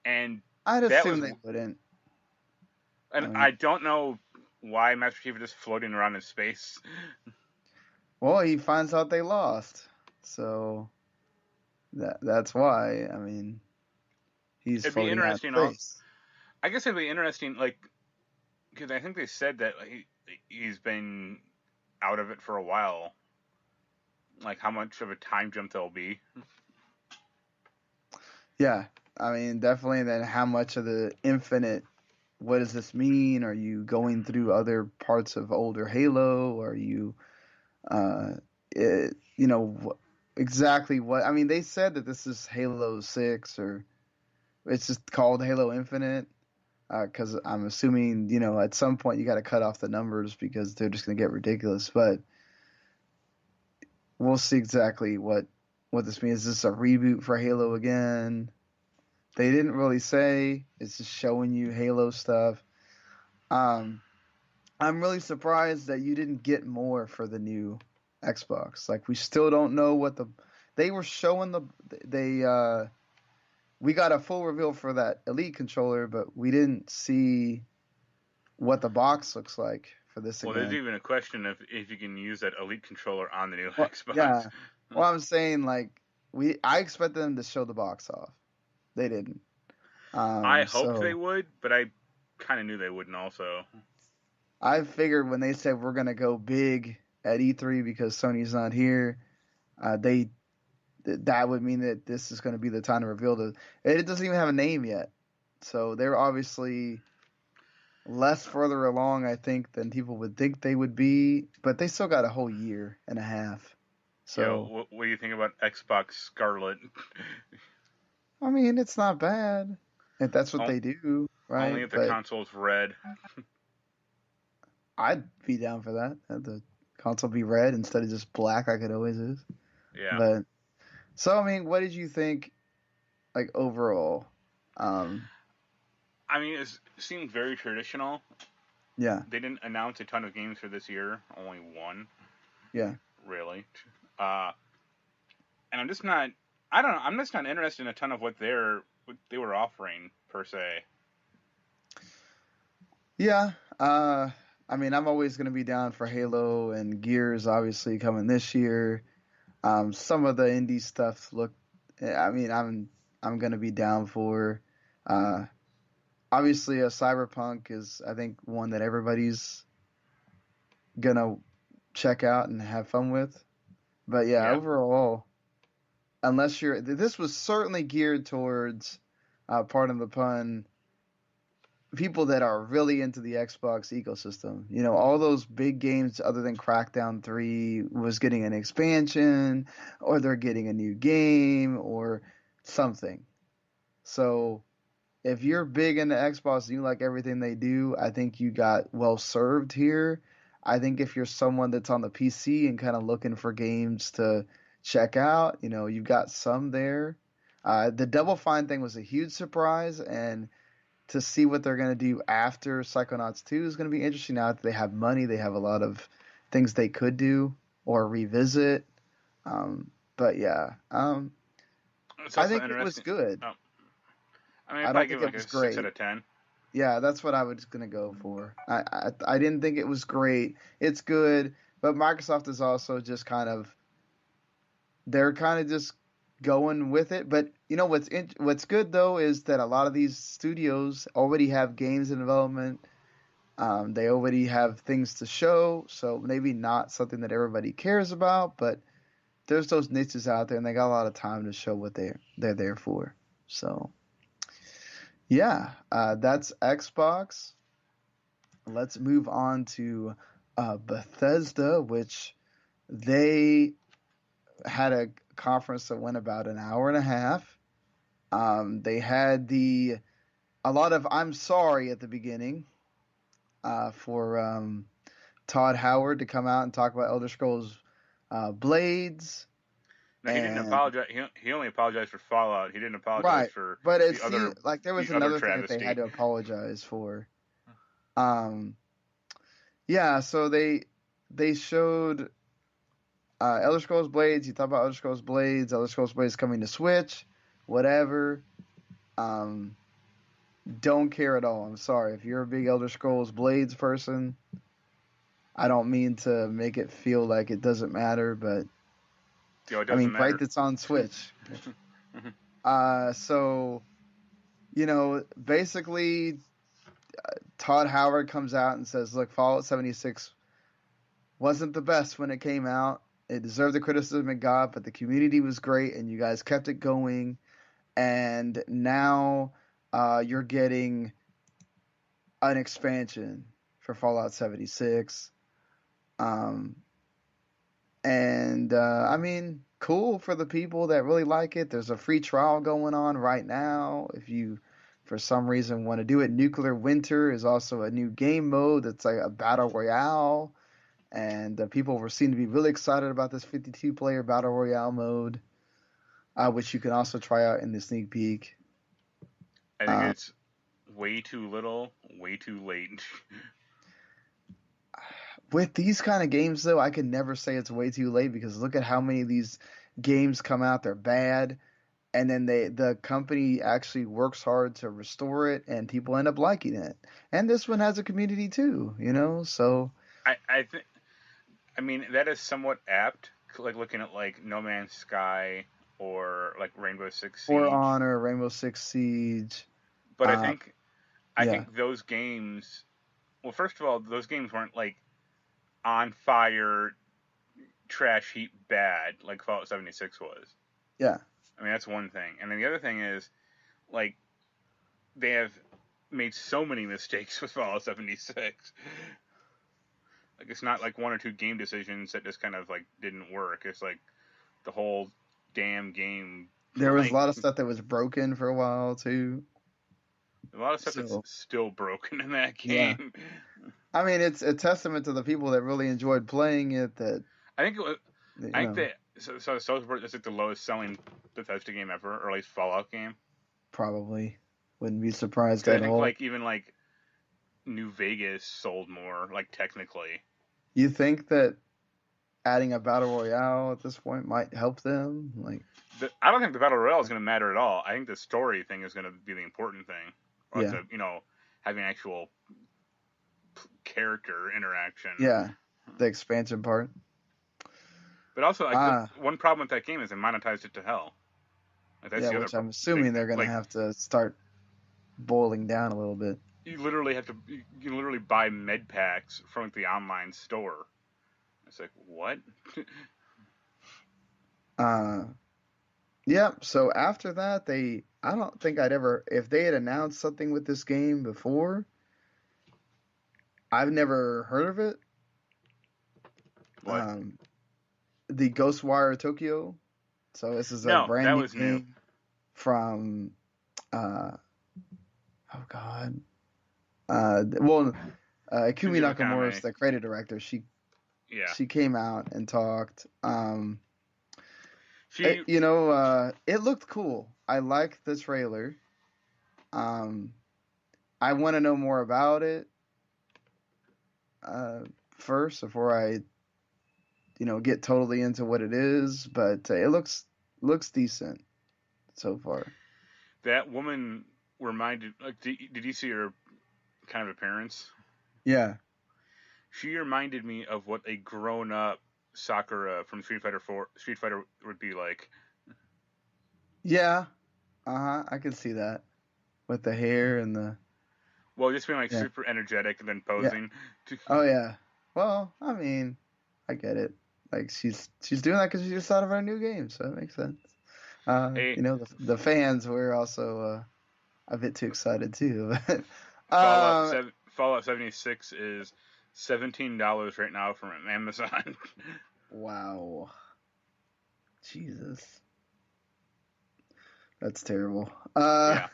Speaker 2: and
Speaker 1: I'd
Speaker 2: that was,
Speaker 1: assume they wouldn't.
Speaker 2: and
Speaker 1: I mean,
Speaker 2: I don't know why Master Chief is just floating around in space.
Speaker 1: well, he finds out they lost, so that's why. I mean, he's
Speaker 2: It'd be
Speaker 1: floating out
Speaker 2: interesting.
Speaker 1: in space.
Speaker 2: I guess it'd be interesting, like because I think they said that he's been out of it for a while. Like how much of a time jump there'll be.
Speaker 1: Yeah, I mean, definitely. Then how much of the infinite? What does this mean? Are you going through other parts of older Halo? Are you, uh, you know, exactly what? I mean, they said that this is Halo 6 or it's just called Halo Infinite. Because I'm assuming, at some point you got to cut off the numbers because they're just going to get ridiculous. But we'll see exactly what this means. Is this a reboot for Halo again? They didn't really say. It's just showing you Halo stuff. Um, I'm really surprised that you didn't get more for the new Xbox. Like we still don't know what they were showing they we got a full reveal for that Elite controller, but we didn't see what the box looks like for this
Speaker 2: Well, there's
Speaker 1: again.
Speaker 2: even a question of if you can use that Elite controller on the new
Speaker 1: Well,
Speaker 2: Xbox.
Speaker 1: yeah. Well, I'm saying like I expected them to show the box off. They didn't.
Speaker 2: I hoped they
Speaker 1: So
Speaker 2: would, but I kind of knew they wouldn't. Also,
Speaker 1: I figured when they said we're gonna go big at E3 because Sony's not here, they that would mean that this is going to be the time to reveal the. It doesn't even have a name yet, so they're obviously less further along, I think, than people would think they would be. But they still got a whole year and a half. So
Speaker 2: what do you think about Xbox Scarlet?
Speaker 1: I mean, it's not bad if that's what they do, right?
Speaker 2: Only if the
Speaker 1: But
Speaker 2: console's red.
Speaker 1: I'd be down for that. Have the console be red instead of just black like it always is.
Speaker 2: Yeah.
Speaker 1: But so I mean, what did you think, like overall? Um,
Speaker 2: I mean, it seemed very traditional.
Speaker 1: yeah,
Speaker 2: They didn't announce a ton of games for this year. Only one,
Speaker 1: yeah.
Speaker 2: really. Uh, and I'm just not. I don't know. I'm just not interested in a ton of what they were offering per se.
Speaker 1: Yeah, I mean, I'm always gonna be down for Halo and Gears, obviously coming this year. Some of the indie stuff look, I mean, I'm gonna be down for. Uh, obviously, a Cyberpunk is, I think, one that everybody's gonna check out and have fun with. But yeah,
Speaker 2: Yeah.
Speaker 1: overall, unless this was certainly geared towards, pardon the pun, people that are really into the Xbox ecosystem. All those big games other than Crackdown 3 was getting an expansion or they're getting a new game or something. So if you're big into Xbox and you like everything they do, I think you got well served here. I think if you're someone that's on the PC and kind of looking for games to check out, you've got some there. The Double Fine thing was a huge surprise, and to see what they're going to do after Psychonauts 2 is going to be interesting. Now that they have money, they have a lot of things they could do or revisit. But yeah,
Speaker 2: It's
Speaker 1: I
Speaker 2: also
Speaker 1: think it was
Speaker 2: interesting.
Speaker 1: good.
Speaker 2: Oh, I mean, I'd
Speaker 1: I
Speaker 2: probably
Speaker 1: don't
Speaker 2: give
Speaker 1: think
Speaker 2: it
Speaker 1: it
Speaker 2: like
Speaker 1: was
Speaker 2: a 6 out
Speaker 1: great.
Speaker 2: of 10.
Speaker 1: Yeah, that's what I was gonna go for. I didn't think it was great. It's good, but Microsoft is also just they're kind of just going with it. But you know what's good though is that a lot of these studios already have games in development. They already have things to show, so maybe not something that everybody cares about, but there's those niches out there, and they got a lot of time to show what they're there for. So yeah, that's Xbox. Let's move on to Bethesda, which they had a conference that went about an hour and a half. They had a lot of "I'm sorry" at the beginning for Todd Howard to come out and talk about Elder Scrolls Blades,
Speaker 2: No, he didn't
Speaker 1: and
Speaker 2: apologize. He only apologized for Fallout. He didn't apologize
Speaker 1: right,
Speaker 2: for
Speaker 1: but it
Speaker 2: the other
Speaker 1: seemed like there was
Speaker 2: the other
Speaker 1: another thing that they had
Speaker 2: travesty.
Speaker 1: to apologize for. Um, yeah, so they showed Elder Scrolls Blades. You talk about Elder Scrolls Blades. Elder Scrolls Blades coming to Switch, whatever. Um, don't care at all. I'm sorry if you're a big Elder Scrolls Blades person. I don't mean to make it feel like it doesn't matter, but
Speaker 2: It
Speaker 1: I mean,
Speaker 2: doesn't
Speaker 1: right?
Speaker 2: matter.
Speaker 1: It's on Switch. So basically, Todd Howard comes out and says, "Look, Fallout 76 wasn't the best when it came out. It deserved the criticism it got, but the community was great, and you guys kept it going. And now you're getting an expansion for Fallout 76. Um, and I mean, cool for the people that really like it. There's a free trial going on right now. If you, for some reason, want to do it, Nuclear Winter is also a new game mode that's like a battle royale. And people were seem to be really excited about this 52-player battle royale mode, which you can also try out in the sneak peek.
Speaker 2: I think
Speaker 1: Uh,
Speaker 2: it's way too little, way too late.
Speaker 1: with these kind of games, though, I can never say it's way too late because look at how many of these games come out. They're bad, and then the company actually works hard to restore it, and people end up liking it. And this one has a community too, So
Speaker 2: I think. I mean, that is somewhat apt. Like looking at like No Man's Sky or like Rainbow Six
Speaker 1: For
Speaker 2: Siege.
Speaker 1: Honor, Rainbow Six Siege,
Speaker 2: But
Speaker 1: uh,
Speaker 2: I
Speaker 1: yeah,
Speaker 2: think those games. Well, first of all, those games weren't like on fire, trash heap bad like Fallout 76 was.
Speaker 1: yeah.
Speaker 2: I mean, that's one thing. And then the other thing is like they have made so many mistakes with Fallout 76. Like it's not like one or two game decisions that just kind of like didn't work. It's like the whole damn game.
Speaker 1: There was a
Speaker 2: Like
Speaker 1: lot of stuff that was broken for a while too.
Speaker 2: a lot of stuff that's
Speaker 1: So
Speaker 2: still broken in that
Speaker 1: yeah,
Speaker 2: game.
Speaker 1: I mean it's a testament to the people that really enjoyed playing it. That
Speaker 2: I think it was.
Speaker 1: you
Speaker 2: I think
Speaker 1: know
Speaker 2: that Soulsborne is like the lowest selling Bethesda game ever, or at least Fallout game.
Speaker 1: probably wouldn't be surprised
Speaker 2: Because I
Speaker 1: at
Speaker 2: think
Speaker 1: all.
Speaker 2: like even like New Vegas sold more, like technically.
Speaker 1: You think that adding a battle royale at this point might help them? Like,
Speaker 2: I don't think the battle royale is going to matter at all. I think the story thing is going to be the important thing, or like
Speaker 1: yeah,
Speaker 2: the having actual character interaction.
Speaker 1: yeah, the expansion part.
Speaker 2: But also, like the
Speaker 1: Ah,
Speaker 2: one problem with that game is they monetized it to hell. Like that's
Speaker 1: yeah,
Speaker 2: the other
Speaker 1: which I'm
Speaker 2: big
Speaker 1: assuming
Speaker 2: thing.
Speaker 1: they're gonna
Speaker 2: Like
Speaker 1: have to start boiling down a little bit.
Speaker 2: you literally have to, you can literally buy med packs from like, the online store. It's like what?
Speaker 1: Uh, yeah. So after that, I don't think if they had announced something with this game before, I've never heard of it.
Speaker 2: What?
Speaker 1: Um, the Ghostwire Tokyo. So this is a
Speaker 2: No,
Speaker 1: brand
Speaker 2: that
Speaker 1: new
Speaker 2: was new.
Speaker 1: game from uh oh god. Well, Kumi
Speaker 2: Shinji
Speaker 1: Nakamura is
Speaker 2: Mikami.
Speaker 1: the creative director.
Speaker 2: Yeah,
Speaker 1: She came out and talked.
Speaker 2: she.
Speaker 1: It looked cool. I liked the trailer. Um, I want to know more about it first before I get totally into what it is, but it looks decent so far.
Speaker 2: That woman reminded, like, did you see her kind of appearance?
Speaker 1: Yeah.
Speaker 2: She reminded me of what a grown-up Sakura from Street Fighter would be like.
Speaker 1: Yeah. Uh-huh. I can see that with the hair and the
Speaker 2: Well, just being like
Speaker 1: yeah.
Speaker 2: super energetic and then
Speaker 1: Yeah.
Speaker 2: posing.
Speaker 1: Oh yeah. Well, I mean, I get it. Like she's doing that because she just thought of our new game, so that makes sense.
Speaker 2: Hey,
Speaker 1: The fans were also a bit too excited too.
Speaker 2: Fallout
Speaker 1: um,
Speaker 2: 7, Fallout 76 is $17 right now from Amazon.
Speaker 1: wow, Jesus, that's terrible.
Speaker 2: Yeah,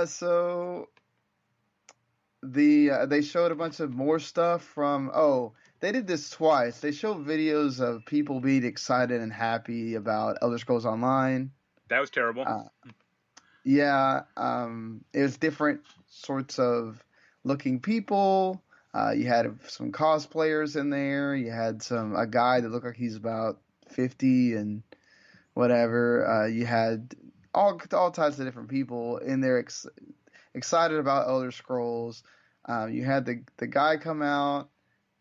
Speaker 1: So they showed a bunch of more stuff from. Oh, they did this twice. They showed videos of people being excited and happy about Elder Scrolls Online.
Speaker 2: that was terrible.
Speaker 1: Uh, Yeah, it was different sorts of looking people. You had some cosplayers in there. You had a guy that looked like he's about 50 and whatever. You had all types of different people in there excited about Elder Scrolls. You had the guy come out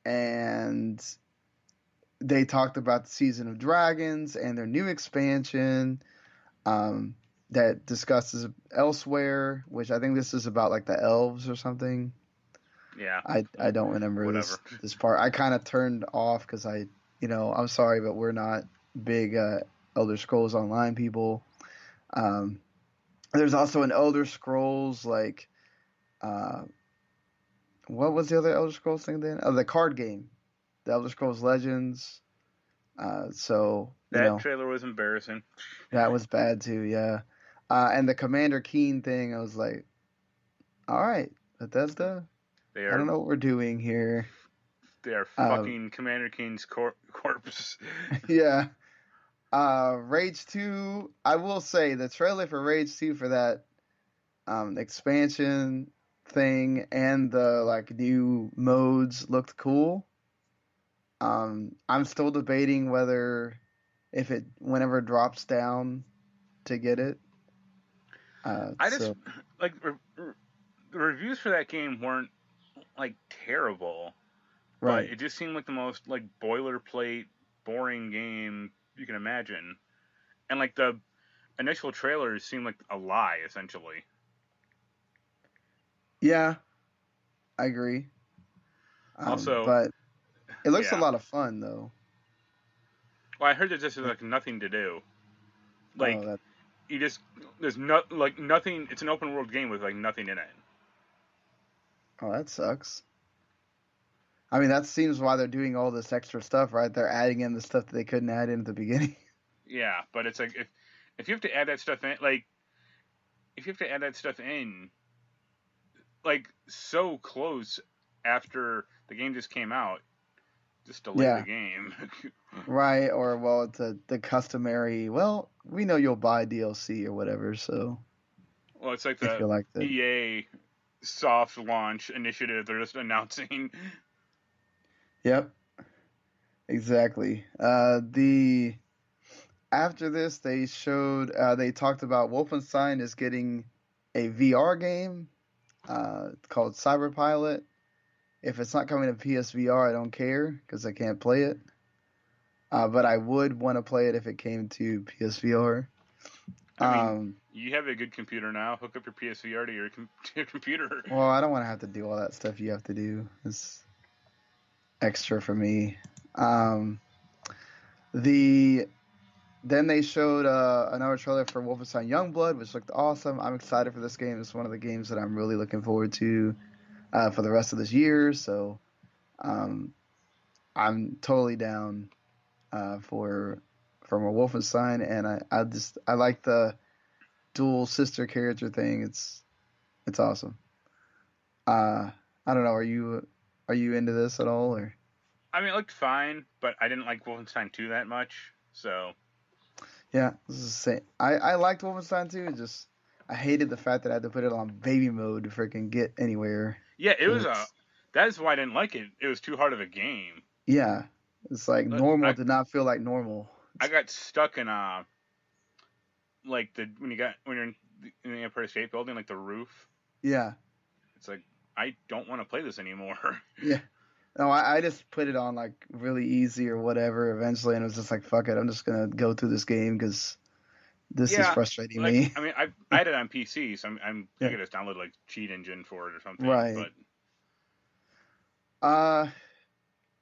Speaker 1: and they talked about the Season of Dragons and their new expansion um, that discusses elsewhere, which I think this is about like the elves or something.
Speaker 2: Yeah,
Speaker 1: I don't remember
Speaker 2: whatever.
Speaker 1: this part. I kind of turned off because I'm sorry, but we're not big Elder Scrolls Online people. Um, there's also an Elder Scrolls like uh, what was the other Elder Scrolls thing then? Oh, the card game, the Elder Scrolls Legends. So
Speaker 2: That trailer was embarrassing.
Speaker 1: that was bad too. Yeah. And the Commander Keen thing, I was like, all right, Bethesda,
Speaker 2: They
Speaker 1: I don't
Speaker 2: are
Speaker 1: know what we're doing here.
Speaker 2: they are
Speaker 1: Um,
Speaker 2: fucking Commander Keen's corpse.
Speaker 1: yeah. Rage 2, I will say the trailer for Rage 2 for that expansion thing and the like new modes looked cool. I'm still debating whether if it whenever it drops down to get it.
Speaker 2: I just
Speaker 1: So
Speaker 2: like the reviews for that game weren't like terrible, but
Speaker 1: right.
Speaker 2: it just seemed like the most like boilerplate, boring game you can imagine. And like the initial trailers seemed like a lie essentially.
Speaker 1: Yeah, I agree.
Speaker 2: Also,
Speaker 1: But it looks a
Speaker 2: yeah.
Speaker 1: lot of fun though.
Speaker 2: Well, I heard that this is like nothing to do.
Speaker 1: Oh,
Speaker 2: Like
Speaker 1: that
Speaker 2: you just there's not like nothing. It's an open world game with like nothing in it.
Speaker 1: that sucks. I mean, that seems why they're doing all this extra stuff, right? They're adding in the stuff that they couldn't add in at the beginning.
Speaker 2: Yeah, but it's like if you have to add that stuff in, like if you have to add that stuff in, like so close after the game just came out, just delay the
Speaker 1: Yeah,
Speaker 2: game.
Speaker 1: right. Or well, it's the customary. Well, we know you'll buy DLC or whatever, so
Speaker 2: Well, it's like
Speaker 1: if
Speaker 2: the
Speaker 1: you like the
Speaker 2: EA soft launch initiative. They're just announcing.
Speaker 1: yep, exactly. The After this, they talked about Wolfenstein is getting a VR game called Cyberpilot. If it's not coming to PSVR, I don't care because I can't play it. But I would want to play it if it came to PSVR.
Speaker 2: I mean,
Speaker 1: Um,
Speaker 2: you have a good computer now. Hook up your PSVR to to your computer.
Speaker 1: well, I don't want to have to do all that stuff you have to do. It's extra for me. Um, the Then they showed another trailer for Wolfenstein Youngblood, which looked awesome. I'm excited for this game. It's one of the games that I'm really looking forward to for the rest of this year. So um, I'm totally down for more Wolfenstein, and I like the dual sister character thing. It's awesome. I don't know. Are you into this at all or?
Speaker 2: I mean, it looked fine, but I didn't like Wolfenstein 2 that much. So
Speaker 1: Yeah, this is the same. I liked Wolfenstein too. Just I hated the fact that I had to put it on baby mode to freaking get anywhere.
Speaker 2: yeah, it
Speaker 1: 'Cause
Speaker 2: was a. That is why I didn't like it. It was too hard of a game.
Speaker 1: yeah, It's like
Speaker 2: But
Speaker 1: normal did not feel like normal.
Speaker 2: I got stuck in like the when you're in the Empire State Building, like the roof.
Speaker 1: Yeah,
Speaker 2: It's like I don't want to play this anymore.
Speaker 1: yeah. No, I just put it on like really easy or whatever eventually, and it was just like, fuck it, I'm just gonna go through this game because this is
Speaker 2: Yeah,
Speaker 1: frustrating
Speaker 2: like
Speaker 1: me.
Speaker 2: I mean, I had it on PC, so I
Speaker 1: Yeah,
Speaker 2: could just download like cheat engine for it or something.
Speaker 1: right.
Speaker 2: But
Speaker 1: Uh,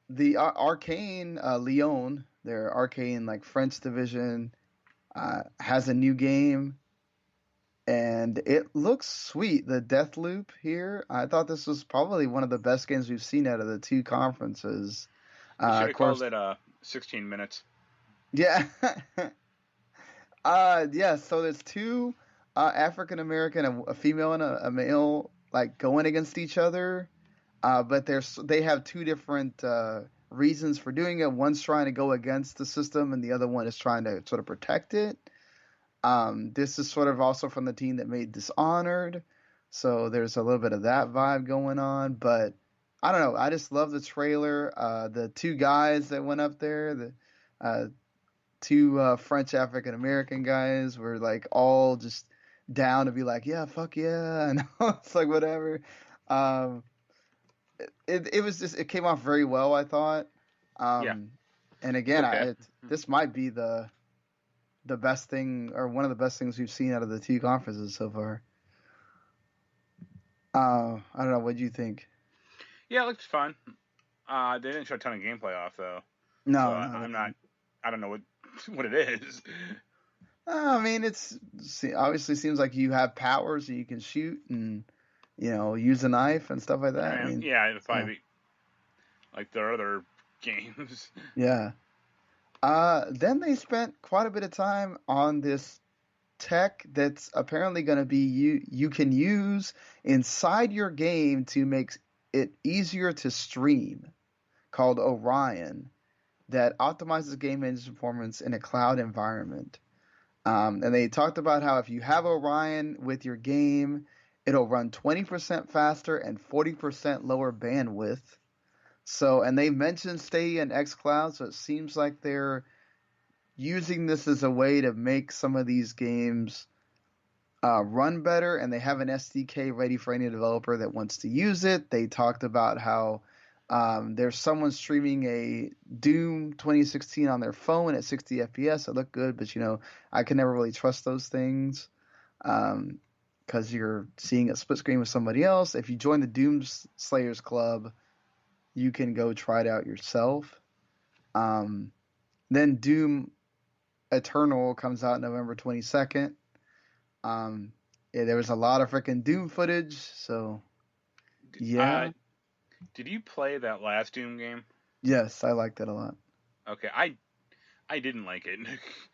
Speaker 1: the Arcane Lyon, their Arcane like French division, has a new game, and it looks sweet. The Death Loop here, I thought this was probably one of the best games we've seen out of the two conferences.
Speaker 2: they should
Speaker 1: Of
Speaker 2: have called
Speaker 1: course,
Speaker 2: it 16 minutes.
Speaker 1: yeah. Yeah, so there's two African American, a female and a male, like going against each other. But they have two different reasons for doing it. One's trying to go against the system, and the other one is trying to sort of protect it. This is sort of also from the team that made Dishonored, so there's a little bit of that vibe going on. But I don't know. I just love the trailer. The two guys that went up there, the uh, two French African American guys, were like all just down to be like, yeah, fuck yeah, and it's like whatever. Um, it was just, it came off very well, I thought.
Speaker 2: Yeah,
Speaker 1: Um, and
Speaker 2: it's
Speaker 1: again,
Speaker 2: okay.
Speaker 1: this might be the best thing, or one of the best things we've seen out of the two conferences so far. I don't know. What do you think?
Speaker 2: Yeah, it looks fun. They didn't show a ton of gameplay off though, so
Speaker 1: No, no, they
Speaker 2: I'm not.
Speaker 1: didn't.
Speaker 2: I don't know what what it is.
Speaker 1: I mean, obviously seems like you have powers and you can shoot and use a knife and stuff like that. I
Speaker 2: I mean,
Speaker 1: mean,
Speaker 2: yeah, it'll
Speaker 1: so
Speaker 2: probably be like their other games.
Speaker 1: yeah. Then they spent quite a bit of time on this tech that's apparently going to be you can use inside your game to make it easier to stream, called Orion, that optimizes game engine performance in a cloud environment. And they talked about how if you have Orion with your game, it'll run 20% faster and 40% lower bandwidth. So, and they mentioned Stadia and xCloud, so it seems like they're using this as a way to make some of these games run better, and they have an SDK ready for any developer that wants to use it. They talked about how there's someone streaming a Doom 2016 on their phone at 60 FPS. It looked good, but I can never really trust those things because you're seeing a split screen with somebody else. If you join the Doom Slayers Club, you can go try it out yourself. Then Doom Eternal comes out November 22nd. Yeah, there was a lot of freaking Doom footage, so
Speaker 2: Uh,
Speaker 1: yeah.
Speaker 2: did you play that last Doom game?
Speaker 1: Yes, I liked it a lot.
Speaker 2: Okay, I didn't like it,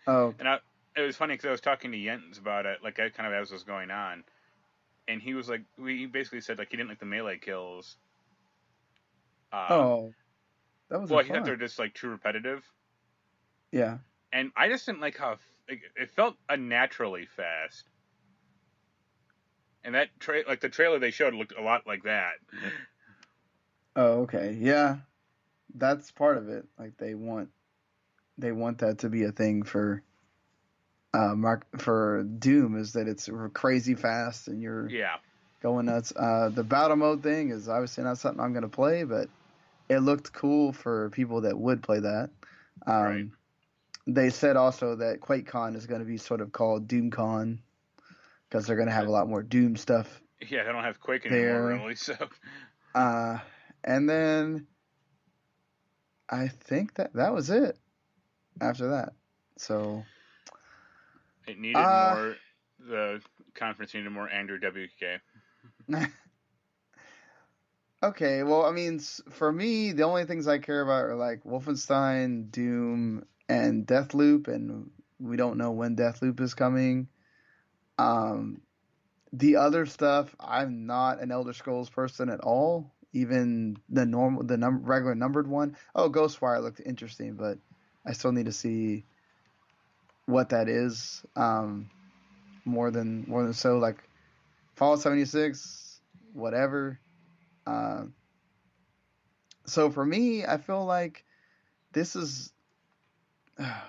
Speaker 1: Oh,
Speaker 2: and it was funny because I was talking to Jens about it, like I kind of as was going on, and he was like, he basically said like he didn't like the melee kills. Uh,
Speaker 1: oh, that
Speaker 2: well,
Speaker 1: wasn't
Speaker 2: he thought
Speaker 1: fun.
Speaker 2: they're just like too repetitive,
Speaker 1: Yeah.
Speaker 2: and I just didn't like how it felt unnaturally fast. And that like the trailer they showed looked a lot like that.
Speaker 1: Oh, okay. Yeah, that's part of it. Like they want that to be a thing for for Doom, is that it's crazy fast and you're
Speaker 2: Yeah,
Speaker 1: going nuts. The battle mode thing is obviously not something I'm gonna play, but it looked cool for people that would play that.
Speaker 2: right.
Speaker 1: Um, they said also that QuakeCon is going to be sort of called DoomCon because they're going to have
Speaker 2: Uh,
Speaker 1: a lot more Doom stuff
Speaker 2: yeah, they don't have Quake anymore
Speaker 1: there.
Speaker 2: really, so
Speaker 1: Uh, and then I think that was it after that. So,
Speaker 2: it needed
Speaker 1: uh,
Speaker 2: more. The conference needed more Andrew WK.
Speaker 1: okay. Well, I mean, for me, the only things I care about are like Wolfenstein, Doom, and Deathloop, and we don't know when Deathloop is coming. Um, the other stuff, I'm not an Elder Scrolls person at all. Even regular numbered one. Oh, Ghostwire looked interesting, but I still need to see what that is. More than so, like Fallout 76, whatever. Uh, so for me, I feel like this is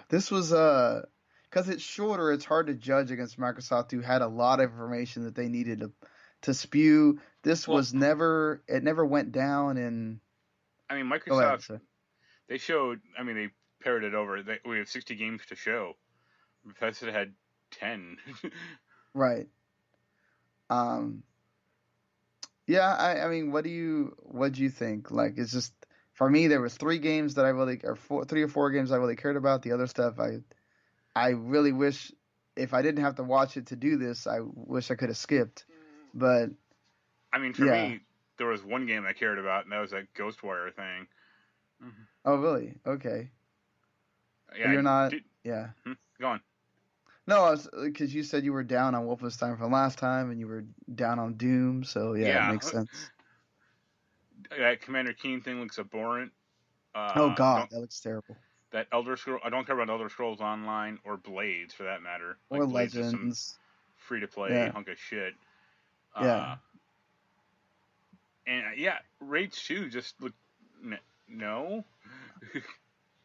Speaker 1: this was because it's shorter, it's hard to judge against Microsoft, who had a lot of information that they needed to spew. This
Speaker 2: Well,
Speaker 1: was never it never went down. And
Speaker 2: I mean,
Speaker 1: go ahead,
Speaker 2: Microsoft,
Speaker 1: sir.
Speaker 2: they showed. I mean, they paired it over. We have 60 games to show. Bethesda had 10.
Speaker 1: Right. Um. Yeah. I mean, what do you think? Like, it's just for me, there was three games that I really, or four, three or four games I really cared about. The other stuff, I really wish if I didn't have to watch it to do this, I wish I could have skipped. But
Speaker 2: I mean, for
Speaker 1: yeah.
Speaker 2: me, there was one game I cared about, and that was that Ghostwire thing. Mhm.
Speaker 1: Oh, really? Okay.
Speaker 2: Yeah, I
Speaker 1: You're not.
Speaker 2: did.
Speaker 1: Yeah.
Speaker 2: Go on.
Speaker 1: No, because you said you were down on Wolfenstein from last time, and you were down on Doom. So yeah, it
Speaker 2: Yeah,
Speaker 1: makes sense.
Speaker 2: that Commander Keen thing looks abhorrent.
Speaker 1: Oh
Speaker 2: I
Speaker 1: God,
Speaker 2: don't.
Speaker 1: that looks terrible.
Speaker 2: That Elder Scroll. I don't care about Elder Scrolls Online or Blades for that matter.
Speaker 1: Or
Speaker 2: Like Blades is some
Speaker 1: Legends.
Speaker 2: free to play
Speaker 1: Yeah.
Speaker 2: hunk of shit.
Speaker 1: Yeah.
Speaker 2: Uh, and yeah, Rage 2 just look. No.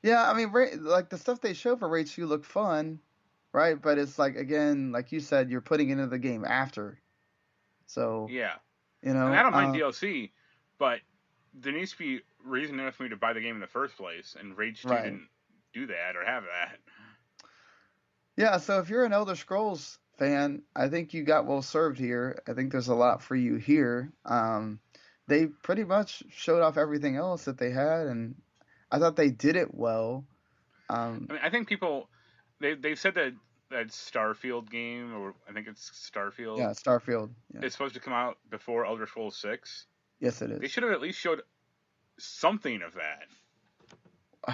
Speaker 1: Yeah. I mean, like the stuff they show for Rage 2 looked fun, right? But it's like again, like you said, you're putting it into the game after. So
Speaker 2: Yeah.
Speaker 1: you
Speaker 2: I mean, I
Speaker 1: know,
Speaker 2: don't mind DLC, but there needs to be reason enough for me to buy the game in the first place, and Rage 2
Speaker 1: right.
Speaker 2: didn't do that or have that.
Speaker 1: Yeah, so if you're an Elder Scrolls fan, I think you got well served here. I think there's a lot for you here. They pretty much showed off everything else that they had, and I thought they did it well.
Speaker 2: I mean, I think people they've said that that Starfield game, or I think it's Starfield,
Speaker 1: Yeah, Starfield. Yeah,
Speaker 2: is supposed to come out before Elder Scrolls 6.
Speaker 1: yes, it
Speaker 2: They
Speaker 1: is.
Speaker 2: should have at least showed something of that.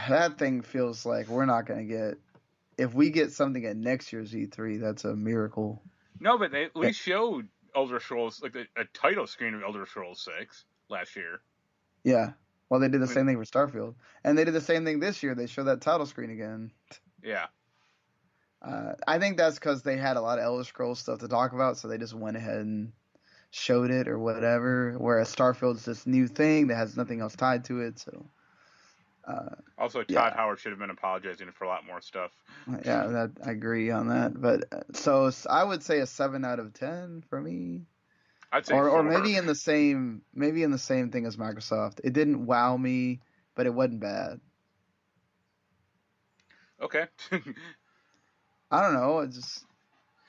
Speaker 1: That thing feels like we're not gonna get. If we get something at next year's E3, that's a miracle.
Speaker 2: No, but they at
Speaker 1: Eh,
Speaker 2: least showed Elder Scrolls, like a title screen of Elder Scrolls 6 last year.
Speaker 1: Yeah. Well, they did the
Speaker 2: I mean,
Speaker 1: same thing for Starfield, and they did the same thing this year. They showed that title screen again.
Speaker 2: yeah.
Speaker 1: I think that's because they had a lot of Elder Scrolls stuff to talk about, so they just went ahead and showed it or whatever. Whereas Starfield's this new thing that has nothing else tied to it. So, uh,
Speaker 2: Also, Todd
Speaker 1: yeah,
Speaker 2: Howard should have been apologizing for a lot more stuff.
Speaker 1: yeah, that I agree on that. But so I would say a 7 out of 10 for me,
Speaker 2: I'd say
Speaker 1: or
Speaker 2: 4.
Speaker 1: maybe in the same thing as Microsoft. It didn't wow me, but it wasn't bad.
Speaker 2: Okay.
Speaker 1: I don't know. It just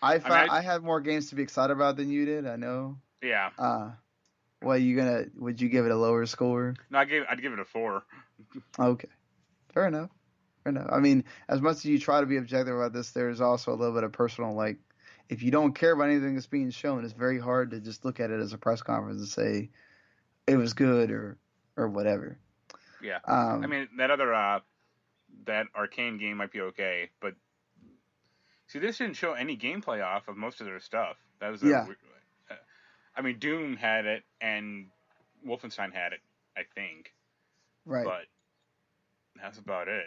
Speaker 2: I mean,
Speaker 1: I had more games to be excited about than you did. I know.
Speaker 2: yeah.
Speaker 1: Uh, would you give it a lower score?
Speaker 2: No, I'd give it a 4.
Speaker 1: Okay, fair enough. Fair enough. I mean, as much as you try to be objective about this, there's also a little bit of personal, like, if you don't care about anything that's being shown, it's very hard to just look at it as a press conference and say it was good or whatever.
Speaker 2: Yeah. I
Speaker 1: Um,
Speaker 2: mean, that Arcane game might be okay, but see, this didn't show any gameplay off of most of their stuff. That was
Speaker 1: yeah,
Speaker 2: I mean, Doom had it and Wolfenstein had it, I think,
Speaker 1: right.
Speaker 2: but that's about it.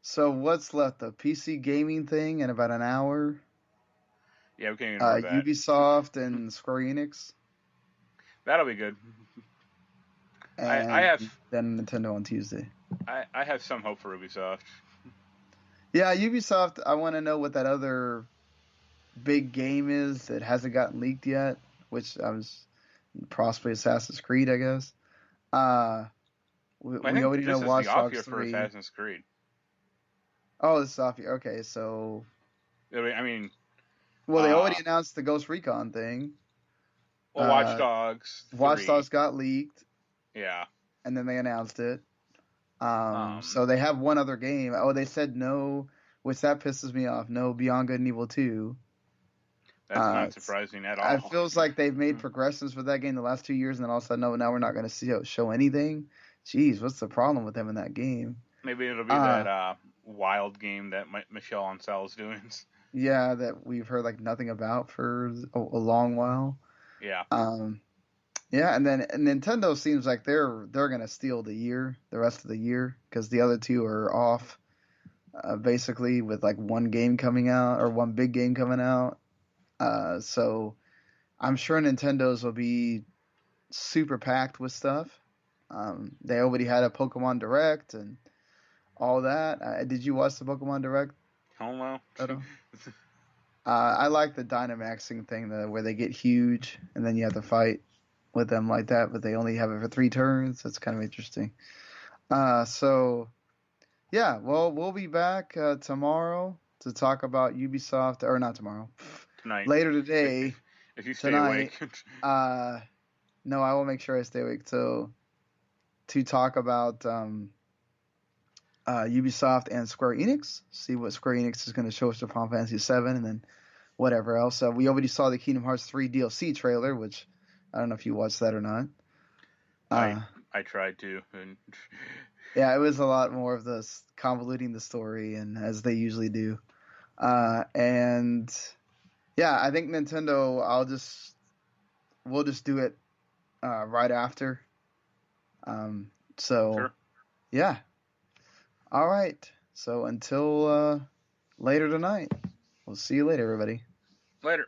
Speaker 1: So what's left? The PC gaming thing in about an hour.
Speaker 2: Yeah, we can ignore that.
Speaker 1: Ubisoft and Square Enix,
Speaker 2: That'll be good. I
Speaker 1: and
Speaker 2: have
Speaker 1: then Nintendo on Tuesday.
Speaker 2: I have some hope for Ubisoft.
Speaker 1: Yeah, Ubisoft. I want to know what that other big game is that hasn't gotten leaked yet, which I was possibly Assassin's Creed, I guess. Uh,
Speaker 2: I
Speaker 1: we
Speaker 2: think
Speaker 1: already know
Speaker 2: this is the
Speaker 1: Watch
Speaker 2: off
Speaker 1: Dogs
Speaker 2: year for
Speaker 1: 3.
Speaker 2: Assassin's Creed.
Speaker 1: Oh, this is off here. Okay, so
Speaker 2: I mean,
Speaker 1: well, they already announced the Ghost Recon thing.
Speaker 2: well, Watch
Speaker 1: Uh,
Speaker 2: Dogs
Speaker 1: Watch
Speaker 2: 3.
Speaker 1: Dogs got leaked,
Speaker 2: Yeah.
Speaker 1: and then they announced it.
Speaker 2: Um,
Speaker 1: So they have one other game. Oh, they said no, which that pisses me off. No Beyond Good and Evil 2.
Speaker 2: that's not surprising at
Speaker 1: It
Speaker 2: all.
Speaker 1: feels like they've made progressions for that game the last 2 years, and then all of a sudden, no, now we're not going to show anything. Jeez, what's the problem with them in that game?
Speaker 2: Maybe it'll be
Speaker 1: Uh,
Speaker 2: that wild game that Michelle Ancel's doing.
Speaker 1: yeah, that we've heard like nothing about for a long while.
Speaker 2: Yeah.
Speaker 1: Um, yeah, and then Nintendo seems like they're gonna steal the rest of the year, because the other two are off, basically with like one game coming out or one big game coming out. So I'm sure Nintendo's will be super packed with stuff. They already had a Pokemon Direct, and all that. Did you watch the Pokemon Direct
Speaker 2: Oh well.
Speaker 1: at all? I like the Dynamaxing thing, where they get huge and then you have to fight with them like that, but they only have it for 3 turns. That's kind of interesting. So yeah, well, we'll be back tomorrow to talk about Ubisoft, or not tomorrow,
Speaker 2: Tonight,
Speaker 1: later today,
Speaker 2: if you stay
Speaker 1: tonight.
Speaker 2: awake.
Speaker 1: No, I will make sure I stay awake to talk about Ubisoft and Square Enix. See what Square Enix is going to show us for Final Fantasy VII, and then whatever else. We already saw the Kingdom Hearts 3 DLC trailer, which I don't know if you watched that or not.
Speaker 2: I tried to, and
Speaker 1: Yeah, it was a lot more of this convoluting the story, and as they usually do. And yeah, I think Nintendo. We'll just do it right after. So
Speaker 2: sure.
Speaker 1: yeah, all right. So until later tonight, we'll see you later, everybody.
Speaker 2: Later.